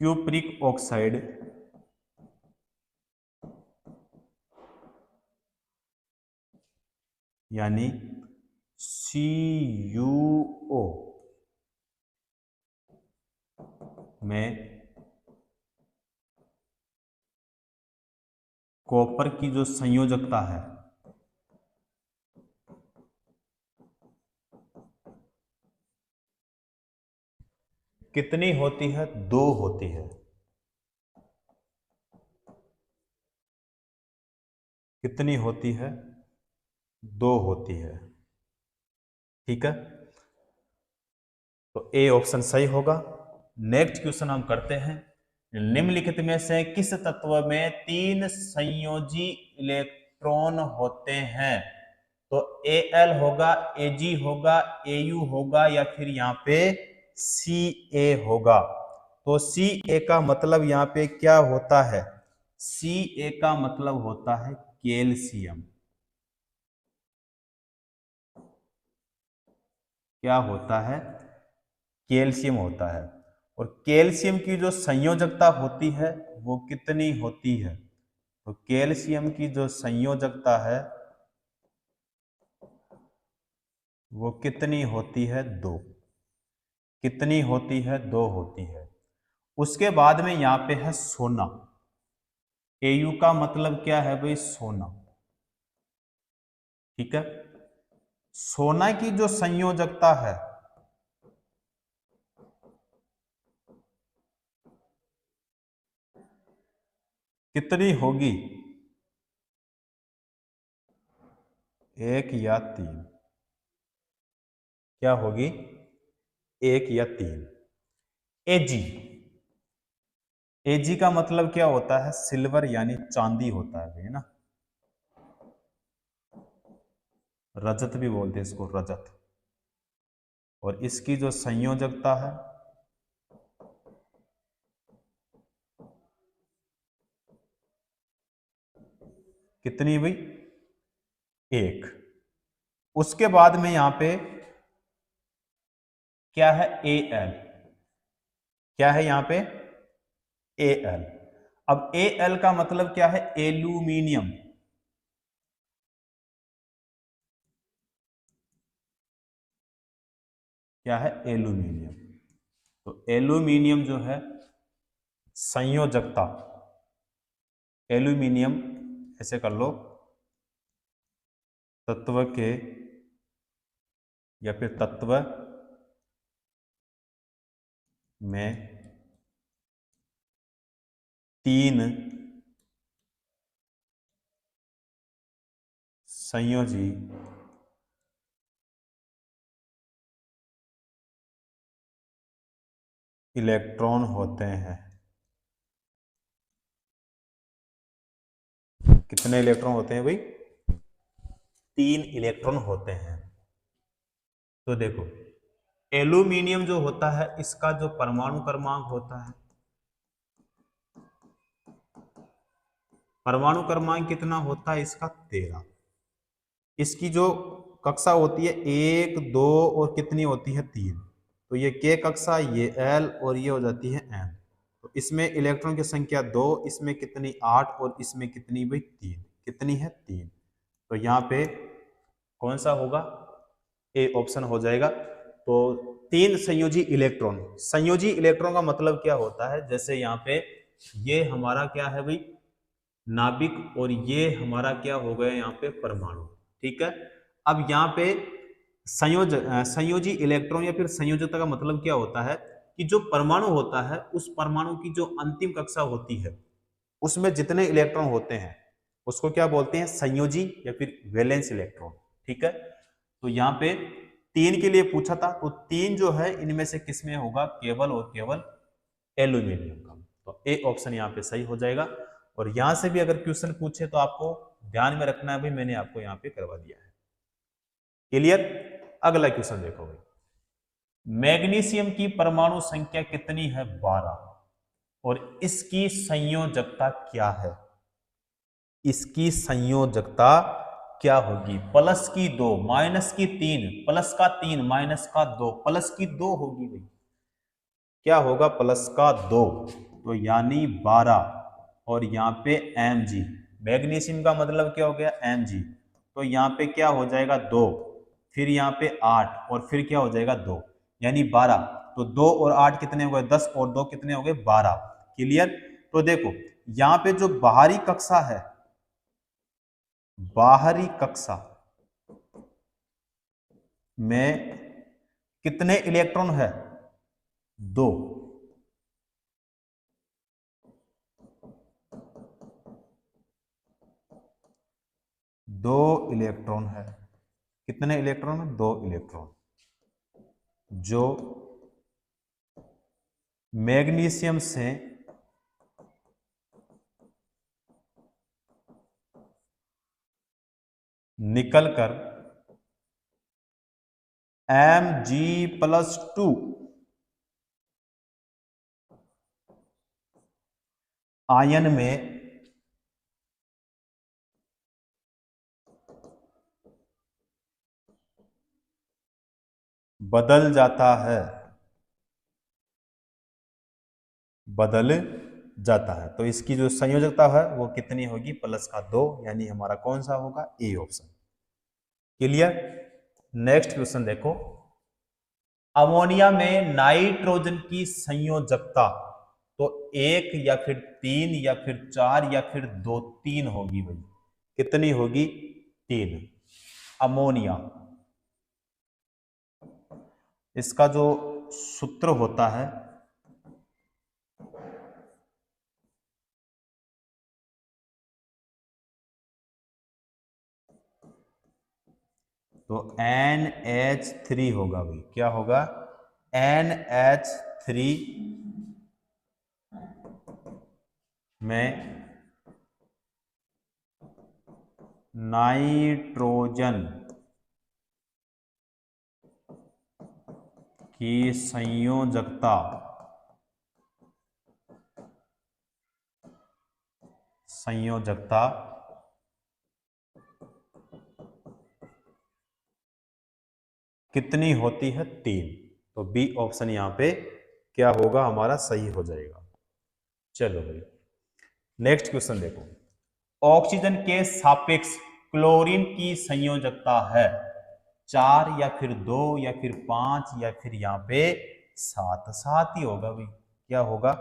क्यूप्रिक ऑक्साइड यानी CuO में कॉपर की जो संयोजकता है कितनी होती है? 2 होती है। कितनी होती है? 2 होती है। ठीक है, तो ए ऑप्शन सही होगा। नेक्स्ट क्वेश्चन हम करते हैं, निम्नलिखित में से किस तत्व में 3 संयोजी इलेक्ट्रॉन होते हैं? तो Al होगा, Ag होगा, Au होगा, या फिर यहाँ पे Ca होगा। तो Ca का मतलब यहाँ पे क्या होता है? Ca का मतलब होता है कैल्शियम। क्या होता है? कैल्शियम होता है। और कैल्शियम की जो संयोजकता होती है वो कितनी होती है? तो कैल्शियम की जो संयोजकता है वो कितनी होती है? 2। कितनी होती है? 2 होती है। उसके बाद में यहां पे है सोना। Au का मतलब क्या है भाई? सोना। ठीक है, सोना की जो संयोजकता है कितनी होगी? 1 या 3। क्या होगी? 1 या 3। Ag का मतलब क्या होता है? सिल्वर यानी चांदी होता है, है ना। रजत भी बोलते हैं इसको, रजत। और इसकी जो संयोजकता है कितनी भाई? 1। उसके बाद में यहां पे क्या है? Al। क्या है यहां पे? Al। अब Al का मतलब क्या है? एल्यूमिनियम। क्या है? एल्यूमिनियम। तो एल्यूमिनियम जो है संयोजकता, एल्यूमिनियम ऐसे कर लो, तत्व के या फिर तत्व में 3 संयोजी इलेक्ट्रॉन होते हैं। कितने इलेक्ट्रॉन होते हैं भाई? 3 इलेक्ट्रॉन होते हैं। तो देखो, एल्यूमिनियम जो होता है इसका जो परमाणु क्रमांक होता है, परमाणु क्रमांक कितना होता है इसका? 13। इसकी जो कक्षा होती है 1, 2 और कितनी होती है? 3। तो ये K कक्षा, ये L और ये हो जाती है M। तो इसमें इलेक्ट्रॉन की संख्या 2, इसमें कितनी? 8 और इसमें कितनी भाई? 3। कितनी है? 3। तो यहाँ पे कौन सा होगा? ए ऑप्शन हो जाएगा। तो 3 संयोजी इलेक्ट्रॉन। संयोजी इलेक्ट्रॉन का मतलब क्या होता है? जैसे यहाँ पे ये हमारा क्या है भाई? नाभिक, और ये हमारा क्या हो गया यहाँ पे? परमाणु। ठीक है, अब यहाँ पे संयोजी इलेक्ट्रॉन या फिर संयोजकता का मतलब क्या होता है कि जो परमाणु होता है उस परमाणु की जो अंतिम कक्षा होती है उसमें जितने इलेक्ट्रॉन होते हैं उसको क्या बोलते हैं? संयोजी या फिर वैलेंस इलेक्ट्रॉन। ठीक है, तो यहाँ पे 3 के लिए पूछा था, तो 3 जो है इनमें से किसमें होगा? केवल और केवल एल्यूमिनियम का। तो ए ऑप्शन यहाँ पे सही हो जाएगा। और यहां से भी अगर क्वेश्चन पूछे तो आपको ध्यान में रखना है भाई, मैंने आपको यहाँ पे करवा दिया है। क्लियर? अगला क्वेश्चन देखो भाई, मैग्नीशियम की परमाणु संख्या कितनी है? 12। और इसकी संयोजकता क्या है? इसकी संयोजकता क्या होगी? प्लस की 2, माइनस की 3, प्लस का 3, माइनस का 2, प्लस की 2 होगी भाई। क्या होगा? प्लस का 2। तो यानी 12 और यहाँ पे Mg। मैग्नीशियम का मतलब क्या हो गया Mg, तो यहाँ पे क्या हो जाएगा 2, फिर यहाँ पे 8 और फिर क्या हो जाएगा 2, यानी 12। तो 2 और 8 कितने हो गए 10 और 2 कितने हो गए 12। क्लियर। तो देखो यहाँ पे जो बाहरी कक्षा है, बाहरी कक्षा में कितने इलेक्ट्रॉन है 2। 2 इलेक्ट्रॉन है। कितने इलेक्ट्रॉन 2 इलेक्ट्रॉन जो मैग्नीशियम से निकलकर Mg+2 आयन में बदल जाता है, बदल जाता है। तो इसकी जो संयोजकता है वो कितनी होगी +2, यानी हमारा कौन सा होगा A option. Clear. Next question देखो, अमोनिया में नाइट्रोजन की संयोजकता तो 1 या फिर 3 या फिर 4 या फिर 2, 3 होगी भाई। कितनी होगी 3। अमोनिया, इसका जो सूत्र होता है तो NH3 होगा भाई। क्या होगा NH3 में नाइट्रोजन की संयोजकता कितनी होती है 3। तो बी ऑप्शन यहां पे क्या होगा हमारा सही हो जाएगा। चलो भाई नेक्स्ट क्वेश्चन देखो, ऑक्सीजन के सापेक्ष क्लोरीन की संयोजकता है 4 या फिर 2 या फिर 5 या फिर यहाँ पे 7। 7 ही होगा भाई। क्या होगा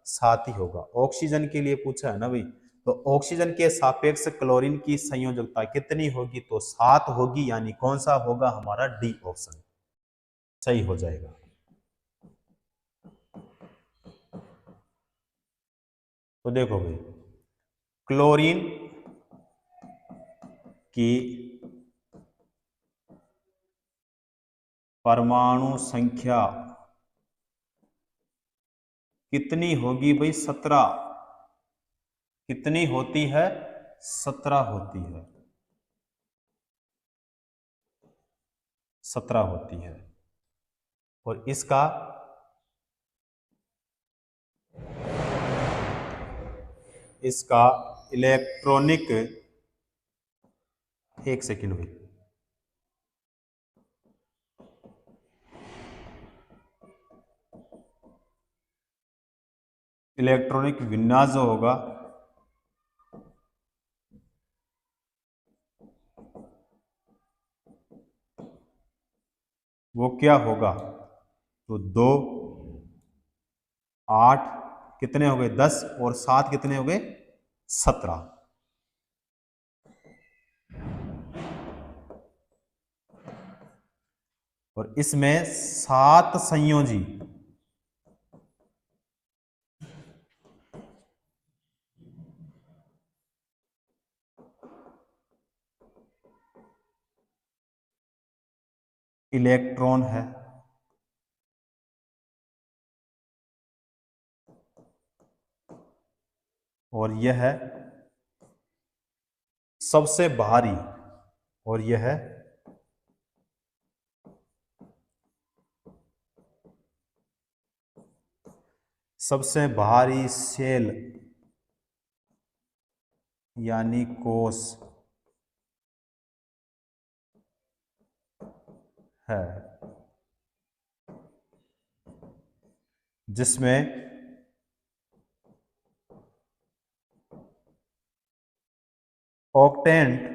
7 ही होगा। ऑक्सीजन के लिए पूछा है ना भाई, तो ऑक्सीजन के सापेक्ष क्लोरीन की संयोजकता कितनी होगी तो 7 होगी, यानी कौन सा होगा हमारा डी ऑप्शन सही हो जाएगा। तो देखो भाई क्लोरीन की परमाणु संख्या कितनी होगी भाई 17। कितनी होती है 17 होती है। 17 होती है। और इसका इलेक्ट्रॉनिक, एक सेकेंड भाई, इलेक्ट्रॉनिक विन्यास जो होगा वो क्या होगा तो 2 8 कितने हो गए 10 और 7 कितने हो गए 17। और इसमें 7 संयोजी इलेक्ट्रॉन है। और यह है सबसे भारी, और यह है सबसे भारी सेल यानी कोष है, जिसमें ऑक्टेंट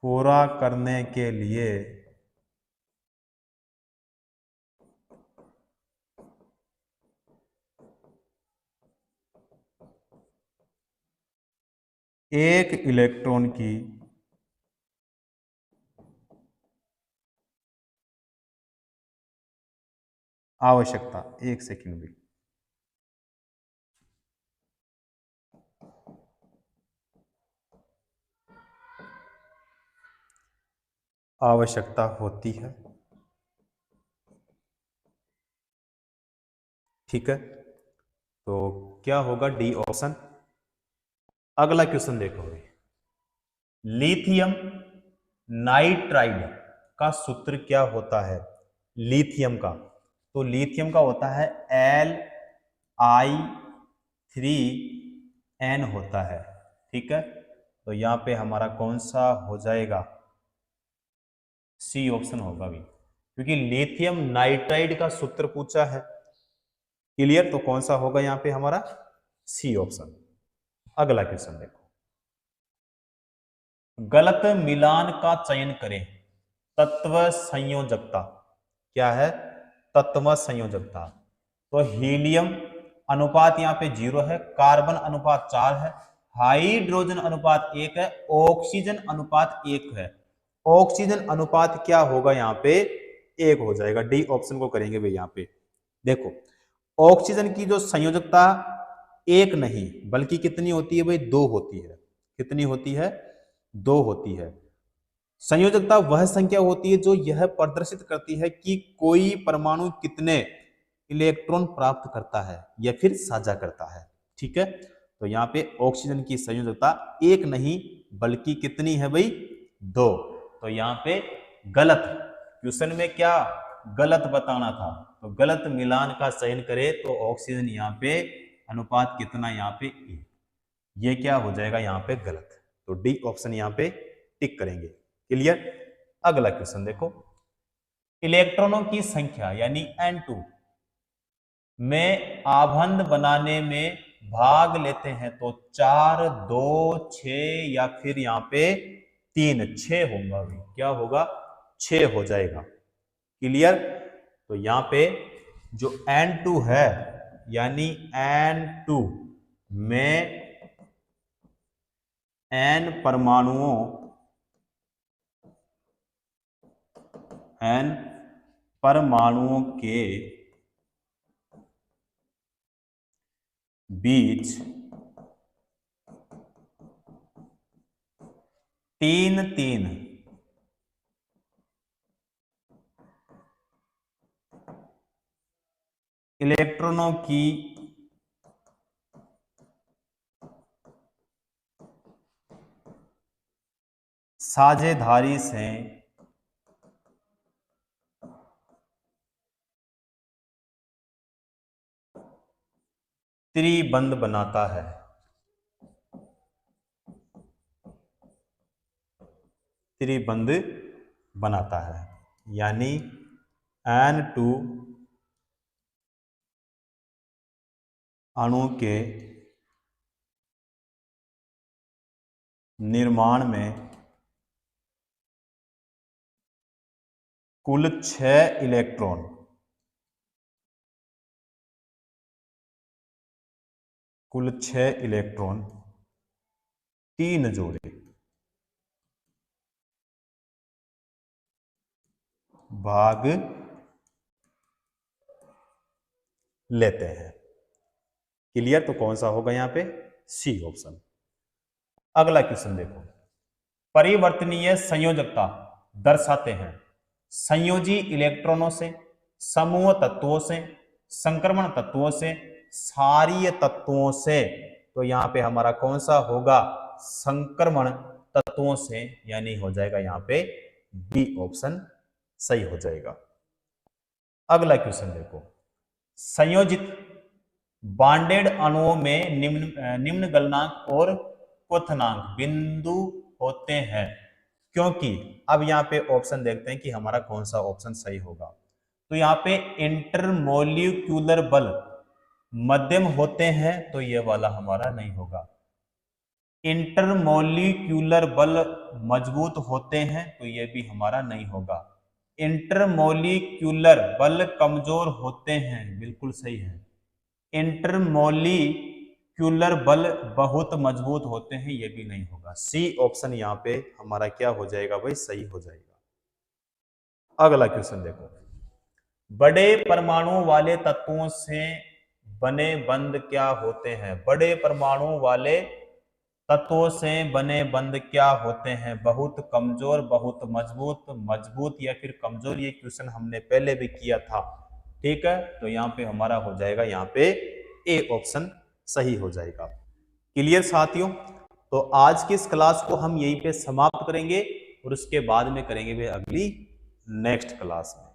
पूरा करने के लिए एक इलेक्ट्रॉन की आवश्यकता, एक सेकंड भी, आवश्यकता होती है। ठीक है, तो क्या होगा? D option. अगला क्वेश्चन देखो, लिथियम नाइट्राइड का सूत्र क्या होता है? लिथियम का, तो लिथियम का होता है Li3n होता है। ठीक है, तो यहां पे हमारा कौन सा हो जाएगा? सी ऑप्शन होगा भी, क्योंकि लिथियम नाइट्राइड का सूत्र पूछा है। क्लियर, तो कौन सा होगा यहां पे हमारा? C option. अगला क्वेश्चन देखो, गलत मिलान का चयन करें। तत्व संयोजकता क्या है? तत्व संयोजकता, तो हीलियम अनुपात यहां पे 0 है, कार्बन अनुपात 4 है, हाइड्रोजन अनुपात 1 है, ऑक्सीजन अनुपात 1 है। ऑक्सीजन अनुपात क्या होगा यहां पे? 1 हो जाएगा। डी ऑप्शन को करेंगे भाई। यहां पे देखो, ऑक्सीजन की जो संयोजकता 1 नहीं बल्कि कितनी होती है भाई? 2 होती है। कितनी होती है? 2 होती है। संयोजकता वह संख्या होती है जो यह प्रदर्शित करती है कि कोई परमाणु कितने इलेक्ट्रॉन प्राप्त करता है या फिर साझा करता है। ठीक है, तो यहाँ पे ऑक्सीजन की संयोजकता 1 नहीं बल्कि कितनी है भाई? 2। तो यहाँ पे गलत, क्वेश्चन में क्या गलत बताना था, तो गलत मिलान का चयन करे तो ऑक्सीजन यहाँ पे अनुपात कितना? यहाँ पे 1। ये क्या हो जाएगा यहाँ पे? गलत। तो डी ऑप्शन यहाँ पे टिक करेंगे। क्लियर। अगला क्वेश्चन देखो, इलेक्ट्रॉनों की संख्या यानी N2 में आबंध बनाने में भाग लेते हैं तो 4, 2, 6 या फिर यहां पे 3, 6 होगा। क्या होगा? 6 हो जाएगा। क्लियर। तो यहां पे जो N2 है यानी N2 में N परमाणुओं के बीच 3 इलेक्ट्रॉनों की साझेदारी से त्रिबंध बनाता है। त्रिबंध बनाता है यानी N2 अणु के निर्माण में कुल 6 इलेक्ट्रॉन कुल 6 इलेक्ट्रॉन 3 जोड़े भाग लेते हैं। क्लियर। तो कौन सा होगा यहां पे? C option. अगला क्वेश्चन देखो, परिवर्तनीय संयोजकता दर्शाते हैं संयोजी इलेक्ट्रॉनों से, समूह तत्वों से, संक्रमण तत्वों से, क्षारीय तत्वों से। तो यहां पे हमारा कौन सा होगा? संक्रमण तत्वों से, यानी हो जाएगा यहां पे बी ऑप्शन सही हो जाएगा। अगला क्वेश्चन देखो, संयोजित बॉन्डेड अणुओं में निम्न गलनांक और क्वथनांक बिंदु होते हैं क्योंकि, अब यहां पे ऑप्शन देखते हैं कि हमारा कौन सा ऑप्शन सही होगा। तो यहां पे इंटरमोलिक्यूलर बल मध्यम होते हैं तो ये वाला हमारा नहीं होगा। इंटरमोलिक्यूलर बल मजबूत होते हैं तो ये भी हमारा नहीं होगा। इंटरमोलिक्यूलर बल कमजोर होते हैं, बिल्कुल सही है। इंटरमोलिक्यूलर बल बहुत मजबूत होते हैं, ये भी नहीं होगा। सी ऑप्शन यहाँ पे हमारा क्या हो जाएगा भाई, सही हो जाएगा। अगला क्वेश्चन देखो, बड़े परमाणु वाले तत्वों से बने बंध क्या होते हैं? बड़े परमाणु वाले तत्वों से बने बंध क्या होते हैं? बहुत कमजोर, बहुत मजबूत, मजबूत या फिर कमजोर। ये क्वेश्चन हमने पहले भी किया था, ठीक है। तो यहाँ पे हमारा हो जाएगा यहाँ पे ए ऑप्शन सही हो जाएगा। क्लियर साथियों? तो आज की इस क्लास को हम यहीं पे समाप्त करेंगे और उसके बाद में करेंगे भी अगली नेक्स्ट क्लास में।